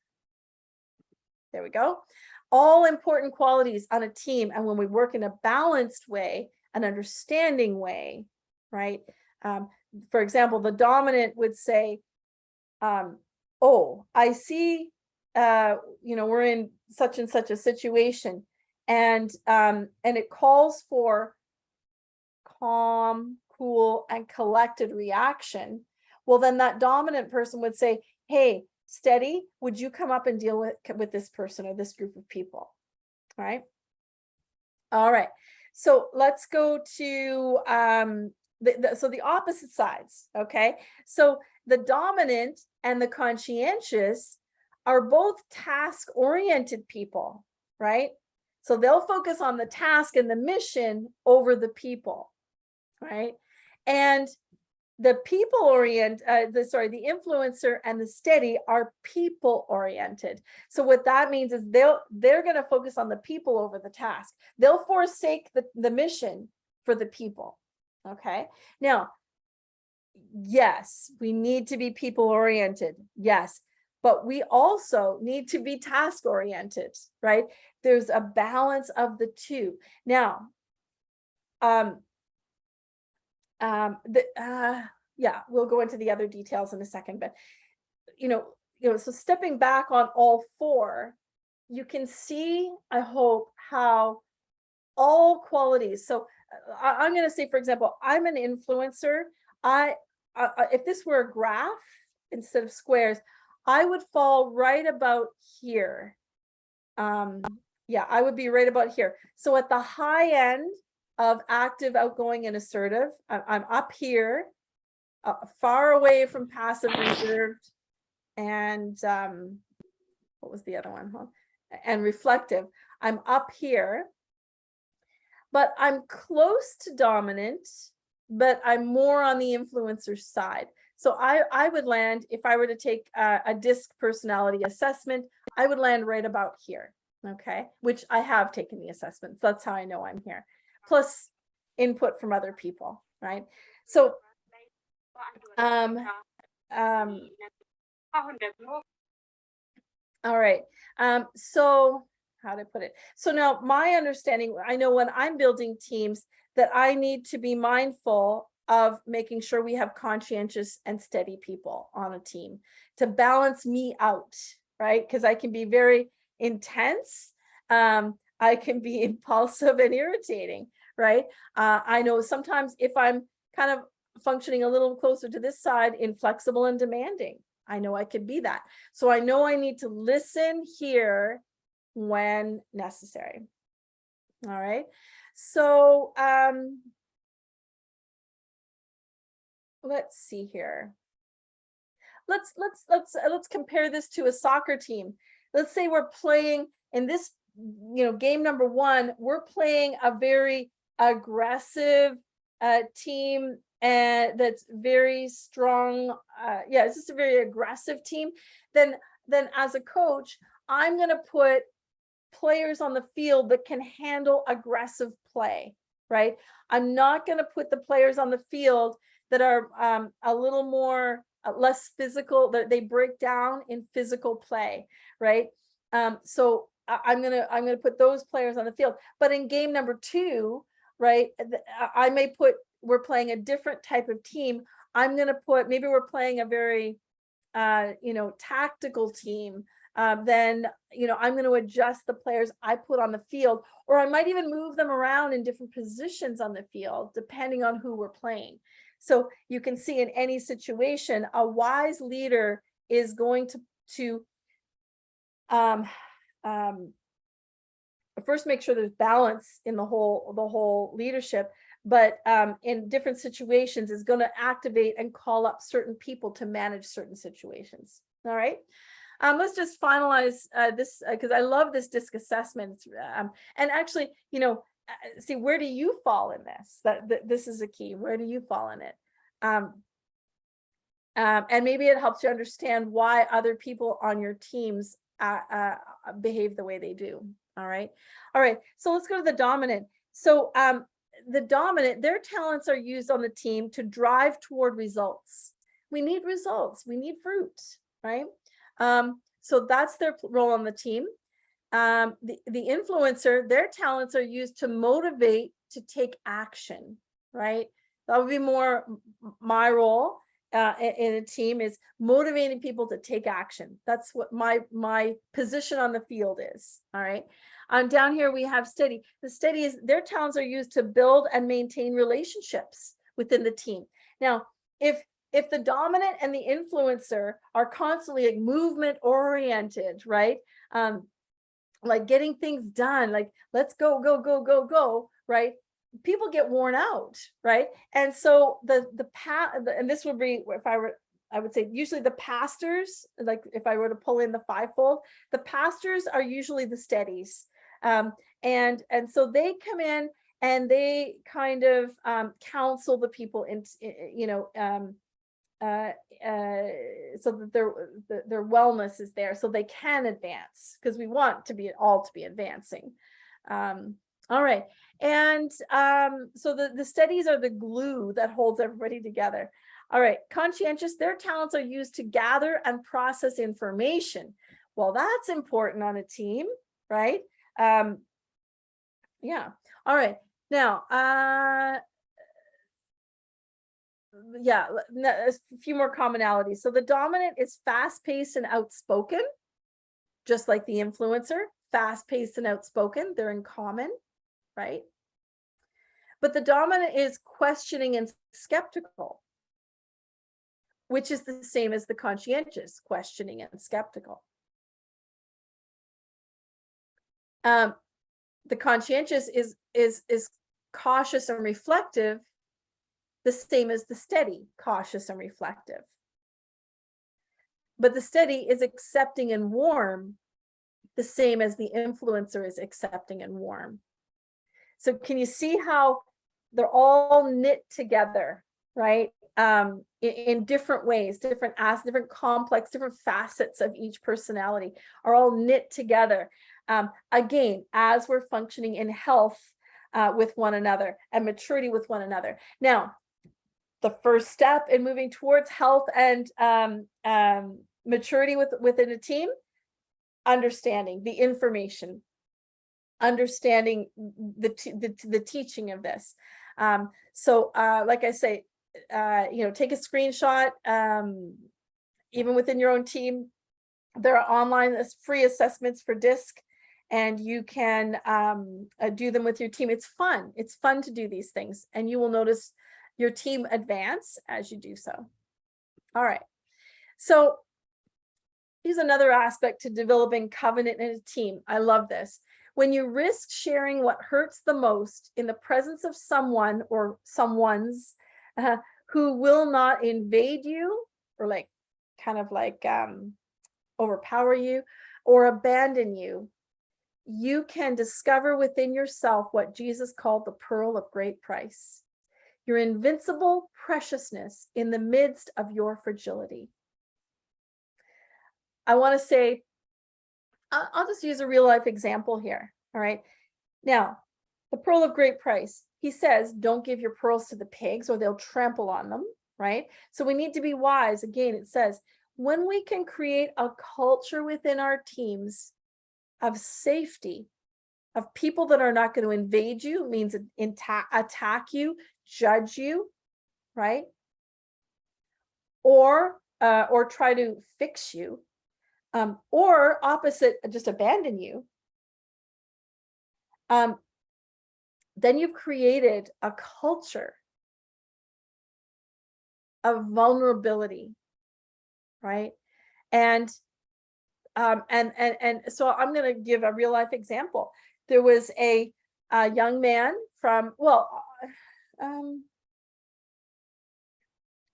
There we go. All important qualities on a team. And when we work in a balanced way, an understanding way, right? For example, the dominant would say, oh, I see, we're in such and such a situation, and it calls for calm, cool, and collected reaction, well, then that dominant person would say, hey, steady, would you come up and deal with this person or this group of people? Right? All right. So let's go to so the opposite sides. Okay. So the dominant and the conscientious are both task-oriented people, right? So they'll focus on the task and the mission over the people, right? And the the influencer and the steady are people oriented. So what that means is they're going to focus on the people over the task. They'll forsake the mission for the people. Okay. Now, yes, we need to be people oriented. Yes. But we also need to be task oriented, right? There's a balance of the two. Now, yeah, we'll go into the other details in a second, but so stepping back on all four, you can see, I hope, how all qualities. So I'm going to say, for example, I'm an influencer. If this were a graph instead of squares, I would fall right about here. Yeah, I would be right about here. So at the high end of active, outgoing, and assertive, I'm up here, far away from passive, reserved, and what was the other one? Huh? And reflective. I'm up here, but I'm close to dominant, but I'm more on the influencer side. So I would land, if I were to take a DISC personality assessment, I would land right about here, okay? Which I have taken the assessment, so that's how I know I'm here. Plus input from other people, right? So all right. So how to put it? So now my understanding, I know when I'm building teams that I need to be mindful of making sure we have conscientious and steady people on a team to balance me out, right? Because I can be very intense. I can be impulsive and irritating, right? I know sometimes if I'm kind of functioning a little closer to this side, inflexible and demanding, I know I could be that. So I know I need to listen here when necessary. All right. So let's see here. Let's compare this to a soccer team. Let's say we're playing in this, game number one, we're playing a very aggressive team, and that's very strong. Yeah, it's just a very aggressive team. Then as a coach, I'm going to put players on the field that can handle aggressive play, right? I'm not going to put the players on the field that are a little more less physical, that they break down in physical play, right? So I'm gonna put those players on the field. But in game number two, right, I may put, we're playing a different type of team. I'm gonna put, maybe we're playing a very tactical team. Then I'm going to adjust the players I put on the field, or I might even move them around in different positions on the field depending on who we're playing. So you can see in any situation, a wise leader is going to first make sure there's balance in the whole leadership, but in different situations is going to activate and call up certain people to manage certain situations. All right. Let's just finalize this because I love this DISC assessment. And actually, see, where do you fall in this? This is a key. Where do you fall in it? And maybe it helps you understand why other people on your teams behave the way they do. All right. So let's go to the dominant. So the dominant, their talents are used on the team to drive toward results. We need results. We need fruit, right? So that's their role on the team. The influencer, their talents are used to motivate to take action, right? That would be more my role. in a team is motivating people to take action. That's what my position on the field is. All right. Down here we have steady. The steady is their talents are used to build and maintain relationships within the team. Now, if the dominant and the influencer are constantly like movement oriented, right? Like getting things done, like let's go, go, go, go, go, right? People get worn out, right? And so and this would be, if I would say usually the pastors, like if I were to pull in the fivefold, the pastors are usually the steadies. And so they come in and they kind of counsel the people in, so that their wellness is there, so they can advance, because we want to be advancing. All right, and so the studies are the glue that holds everybody together. All right, conscientious, their talents are used to gather and process information. Well, that's important on a team, right? Yeah. All right. Now, yeah, a few more commonalities. So the dominant is fast-paced and outspoken, just like the influencer, fast-paced and outspoken. They're in common, right? But the dominant is questioning and skeptical, which is the same as the conscientious, questioning and skeptical. The conscientious is cautious and reflective, the same as the steady, cautious and reflective. But the steady is accepting and warm, the same as the influencer is accepting and warm. So can you see how they're all knit together, right? In different ways, different complex, different facets of each personality are all knit together. Again, as we're functioning in health with one another and maturity with one another. Now, the first step in moving towards health and maturity within a team, understanding the information, understanding the teaching of this. So like I say, take a screenshot, even within your own team. There are online free assessments for DISC, and you can do them with your team. It's fun. It's fun to do these things, and you will notice your team advance as you do so. All right. So here's another aspect to developing covenant in a team. I love this. When you risk sharing what hurts the most in the presence of someone or someone's who will not invade you, or overpower you or abandon you, you can discover within yourself what Jesus called the pearl of great price, your invincible preciousness in the midst of your fragility. I want to say, I'll just use a real life example here. All right. Now, the pearl of great price, he says, don't give your pearls to the pigs or they'll trample on them. Right. So we need to be wise. Again, it says, when we can create a culture within our teams of safety, of people that are not going to invade you, means attack you, judge you, right? Or try to fix you, or opposite, just abandon you. Then you've created a culture of vulnerability, right? And so I'm going to give a real life example. There was a young man from,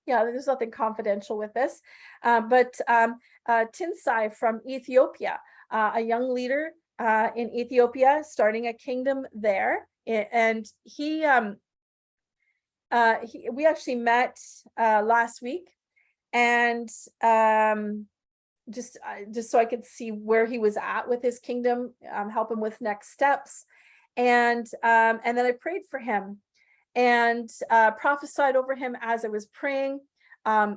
yeah, there's nothing confidential with this, but Tinsai from Ethiopia, a young leader in Ethiopia, starting a kingdom there. And we actually met last week, and just so I could see where he was at with his kingdom, help him with next steps. And then I prayed for him and prophesied over him as I was praying.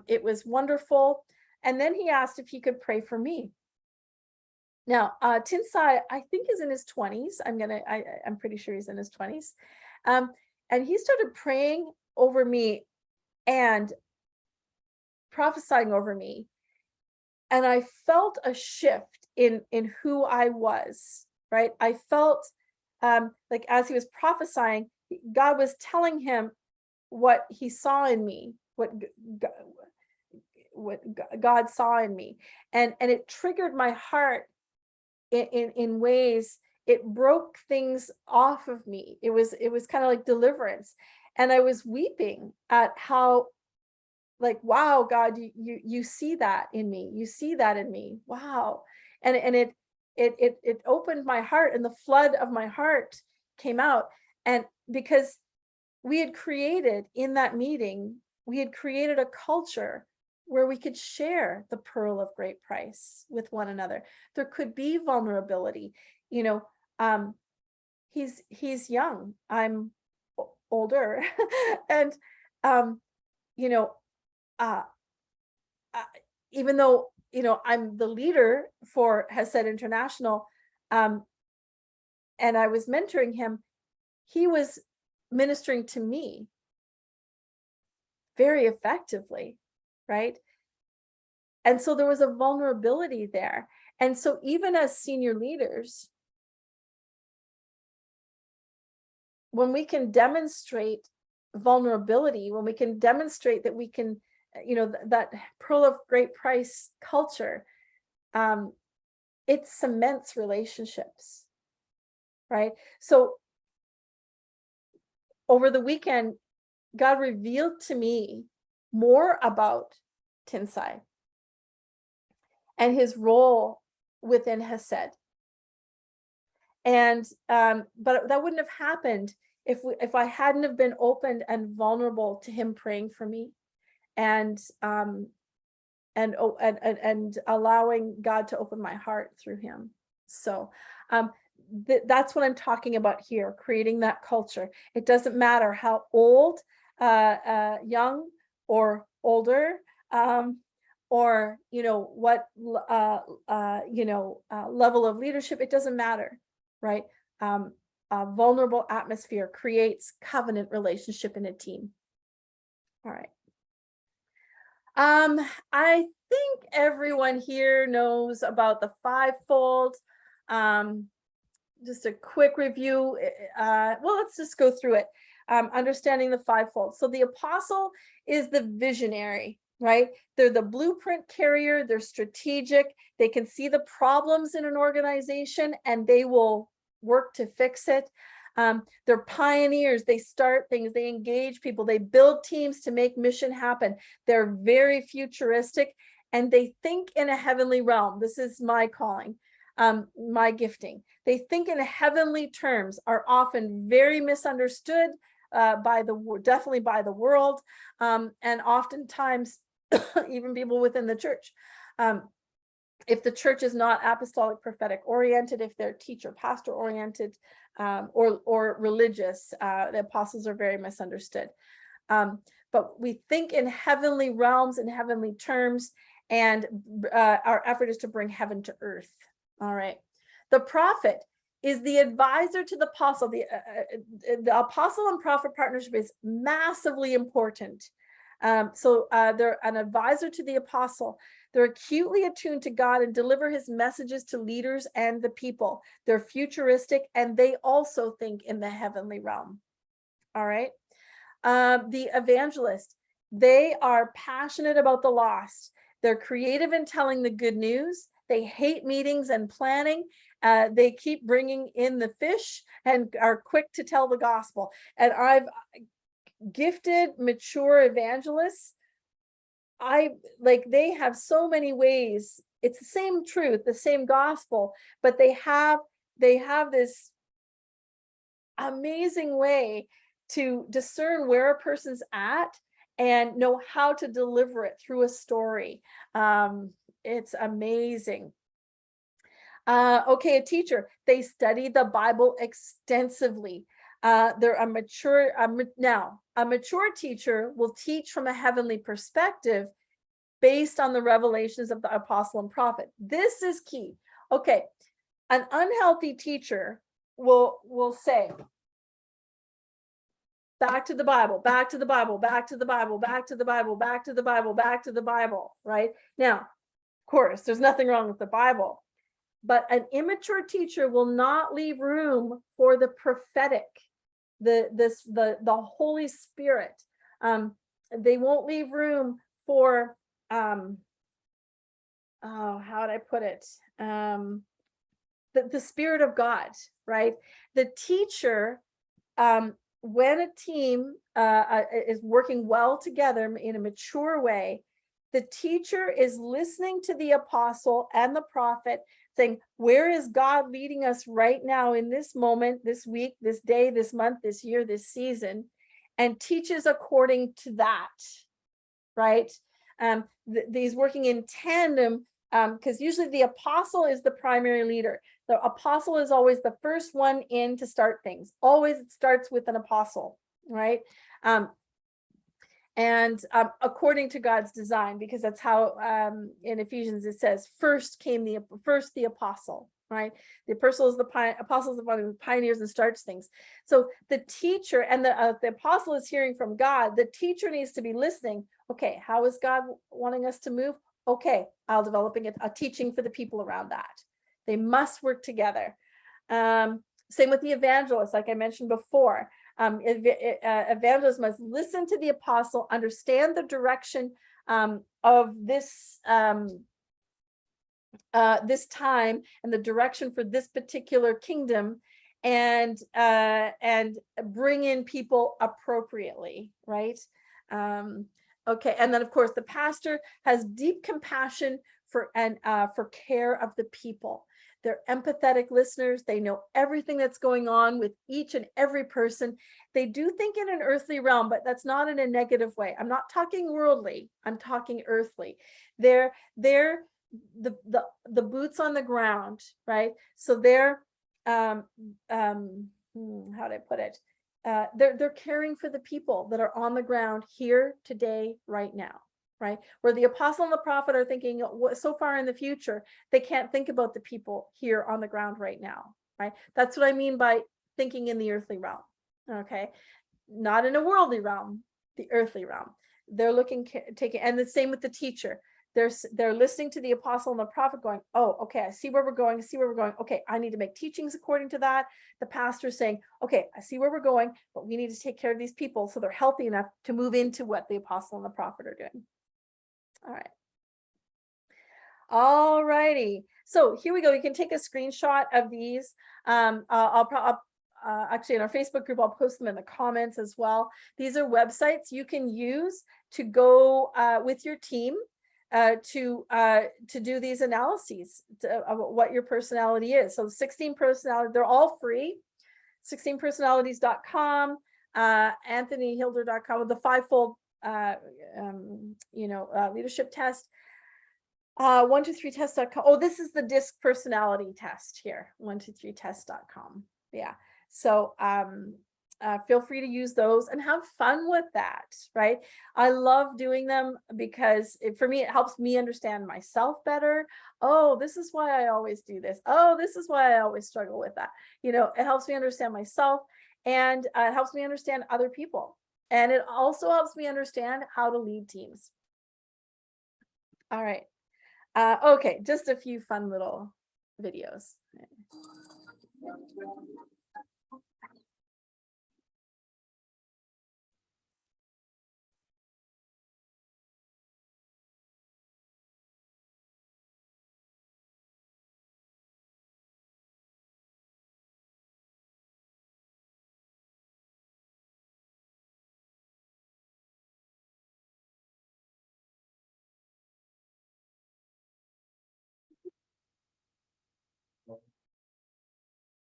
It was wonderful. And then he asked if he could pray for me. Now, Tinsai, I think, is in his 20s. I'm pretty sure he's in his 20s. And he started praying over me, and prophesying over me, and I felt a shift in who I was, right? I felt like as he was prophesying, God was telling him what he saw in me, what God saw in me, and it triggered my heart in ways. It broke things off of me. It was kind of like deliverance, and I was weeping at how, like, wow, God, you see that in me. You see that in me. Wow. And it opened my heart, and the flood of my heart came out. And because we had created in that meeting, we had created a culture where we could share the pearl of great price with one another. There could be vulnerability. He's young, I'm older, and you know, uh, even though I'm the leader for Hesed International, and I was mentoring him, he was ministering to me very effectively, right? And so there was a vulnerability there. And so even as senior leaders, when we can demonstrate vulnerability, when we can demonstrate that we can, that pearl of great price culture, it cements relationships, right? So over the weekend, God revealed to me more about Tinsai and his role within Hesed. And but that wouldn't have happened if I hadn't have been open and vulnerable to him praying for me, and allowing God to open my heart through him. So that's what I'm talking about here, creating that culture. It doesn't matter how old, young, or older, or what level of leadership. It doesn't matter, right? A vulnerable atmosphere creates covenant relationship in a team. All right. I think everyone here knows about the fivefold. Just a quick review. Well, let's just go through it. Understanding the fivefold. So the apostle is the visionary, right? They're the blueprint carrier. They're strategic. They can see the problems in an organization and they will work to fix it. They're pioneers. They start things, they engage people, they build teams to make mission happen. They're very futuristic and they think in a heavenly realm. This is my calling, my gifting. They think in heavenly terms, are often very misunderstood definitely by the world, and oftentimes even people within the church. If the church is not apostolic prophetic oriented, if they're teacher pastor oriented, or religious, the apostles are very misunderstood. But we think in heavenly realms and heavenly terms, and our effort is to bring heaven to earth. All right. The prophet is the advisor to the apostle. The apostle and prophet partnership is massively important. So they're an advisor to the apostle. They're acutely attuned to God and deliver his messages to leaders and the people. They're futuristic and they also think in the heavenly realm. All right. The evangelist, they are passionate about the lost. They're creative in telling the good news. They hate meetings and planning. They keep bringing in the fish and are quick to tell the gospel. And I've gifted, mature evangelists. They have so many ways. It's the same truth, the same gospel, but they have this amazing way to discern where a person's at and know how to deliver it through a story. It's amazing. Okay, a teacher, they study the Bible extensively. They're a mature teacher will teach from a heavenly perspective based on the revelations of the apostle and prophet. This is key. Okay, an unhealthy teacher will say, back to the Bible, back to the Bible, back to the Bible, back to the Bible, back to the Bible, back to the Bible, right? Now, of course, there's nothing wrong with the Bible, but an immature teacher will not leave room for the prophetic, the Holy Spirit. They won't leave room for oh, how would I put it? The Spirit of God, right? The teacher, when a team is working well together in a mature way, the teacher is listening to the apostle and the prophet, saying, where is God leading us right now in this moment, this week, this day, this month, this year, this season, and teaches according to that, right? These working in tandem, because usually the apostle is the primary leader. The apostle is always the first one in to start things. Always it starts with an apostle, right? According to God's design, because that's how in Ephesians it says, first the apostle, right? The apostle is the one who pioneers and starts things. So the teacher and the apostle is hearing from God. The teacher needs to be listening. Okay, how is God wanting us to move? Okay, I'll developing a teaching for the people around that. They must work together. Same with the evangelist, like I mentioned before. Evangelists must listen to the apostle, understand the direction of this this time and the direction for this particular kingdom, and bring in people appropriately, right? Okay, and then of course the pastor has deep compassion for care of the people. They're empathetic listeners. They know everything that's going on with each and every person. They do think in an earthly realm, but that's not in a negative way. I'm not talking worldly. I'm talking earthly. They're the boots on the ground, right? So they're how do I put it? They're caring for the people that are on the ground here today, right now. Right? Where the apostle and the prophet are thinking so far in the future, they can't think about the people here on the ground right now, right? That's what I mean by thinking in the earthly realm, okay? Not in a worldly realm, the earthly realm. They're taking, and the same with the teacher. They're listening to the apostle and the prophet going, oh, okay, I see where we're going, okay, I need to make teachings according to that. The pastor saying, okay, I see where we're going, but we need to take care of these people so they're healthy enough to move into what the apostle and the prophet are doing. All righty. So here we go. You can take a screenshot of these. Actually in our Facebook group, I'll post them in the comments as well. These are websites you can use to go with your team to do these analyses of what your personality is. So 16 personalities, they're all free. 16personalities.com, anthonyhilder.com with the fivefold leadership test. 123test.com. Oh, this is the DISC personality test here. 123test.com. Yeah. So feel free to use those and have fun with that, right? I love doing them because for me, it helps me understand myself better. Oh, this is why I always do this. Oh, this is why I always struggle with that. It helps me understand myself, and it helps me understand other people. And it also helps me understand how to lead teams. All right. Okay, just a few fun little videos.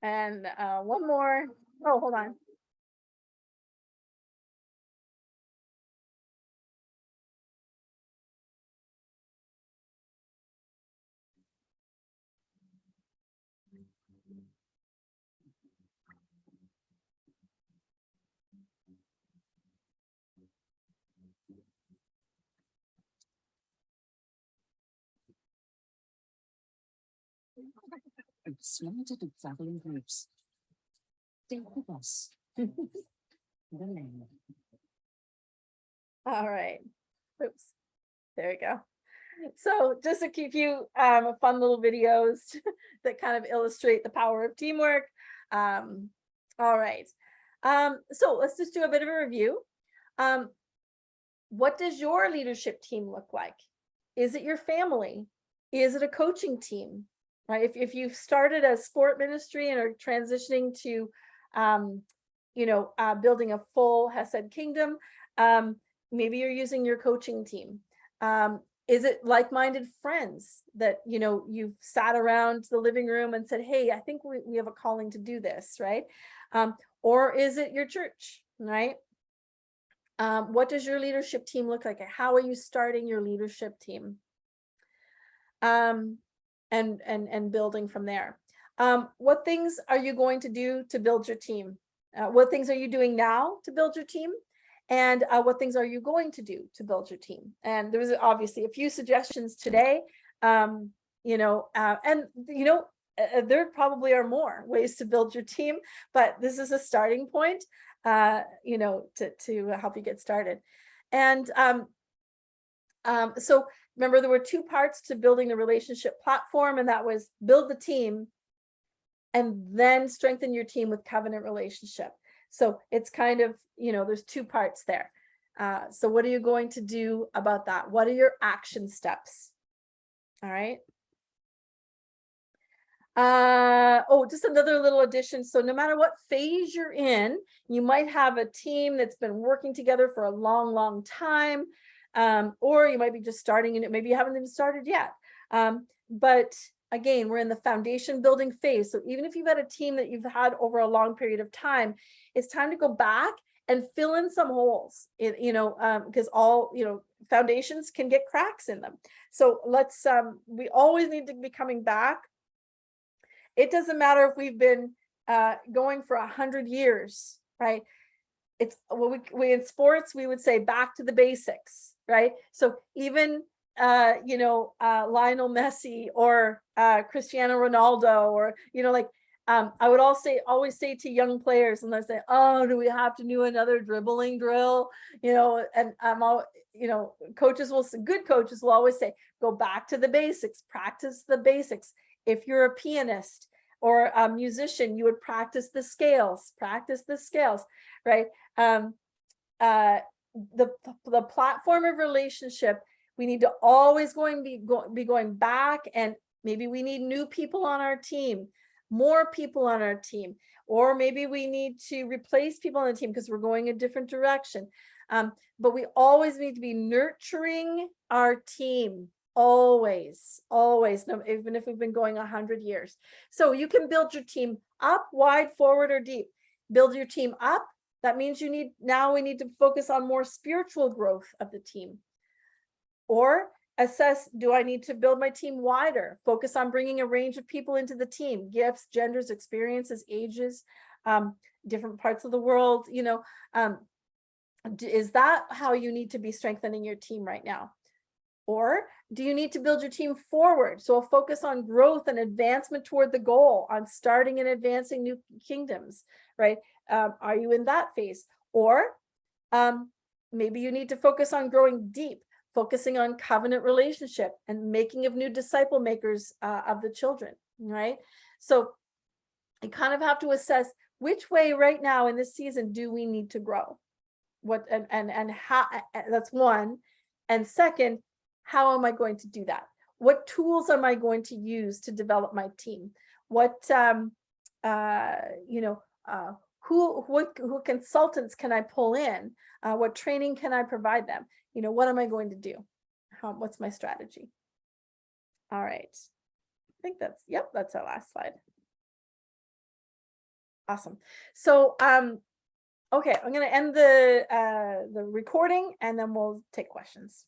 And one more. Oh, hold on. It's limited to traveling groups. Stay with us. All right. Oops. There we go. So just to keep you fun little videos that kind of illustrate the power of teamwork. All right. So let's just do a bit of a review. What does your leadership team look like? Is it your family? Is it a coaching team? Right? If you've started a sport ministry and are transitioning to, building a full Hesed kingdom, maybe you're using your coaching team. Is it like-minded friends that, you've sat around the living room and said, hey, I think we have a calling to do this, right? Or is it your church, right? What does your leadership team look like? How are you starting your leadership team? And building from there. What things are you going to do to build your team? What things are you doing now to build your team? And what things are you going to do to build your team? And there was obviously a few suggestions today, there probably are more ways to build your team, but this is a starting point, to help you get started. And so remember, there were two parts to building the relationship platform, and that was build the team and then strengthen your team with covenant relationship. So it's kind of, there's two parts there. So what are you going to do about that? What are your action steps? All right. Just another little addition. So no matter what phase you're in, you might have a team that's been working together for a long, long time. Or you might be just starting and maybe you haven't even started yet. But again, we're in the foundation building phase. So even if you've had a team that you've had over a long period of time, it's time to go back and fill in some holes, because all, foundations can get cracks in them. So let's, we always need to be coming back. It doesn't matter if we've been going for 100 years, right? It's we in sports, we would say back to the basics, right? So even Lionel Messi or Cristiano Ronaldo, or I would always say to young players, and they say, oh, do we have to do another dribbling drill? And I'm all, good coaches will always say, go back to the basics, practice the basics. If you're a pianist or a musician, you would practice the scales, right? The platform of relationship, we need to always be going back, and maybe we need new people on our team, more people on our team, or maybe we need to replace people on the team because we're going a different direction. But we always need to be nurturing our team, always, even if we've been going 100 years. So you can build your team up, wide, forward, or deep. Build your team up. That means we need to focus on more spiritual growth of the team. Or assess, do I need to build my team wider? Focus on bringing a range of people into the team, gifts, genders, experiences, ages, different parts of the world. Is that how you need to be strengthening your team right now? Or do you need to build your team forward? So a focus on growth and advancement toward the goal, on starting and advancing new kingdoms, right? Are you in that phase? Or maybe you need to focus on growing deep, focusing on covenant relationship and making of new disciple makers of the children, right? So you kind of have to assess which way right now in this season do we need to grow? What and how? That's one. And second, how am I going to do that? What tools am I going to use to develop my team? What who consultants can I pull in? What training can I provide them? What am I going to do? What's my strategy? All right. I think that's our last slide. Awesome. So okay, I'm going to end the recording and then we'll take questions.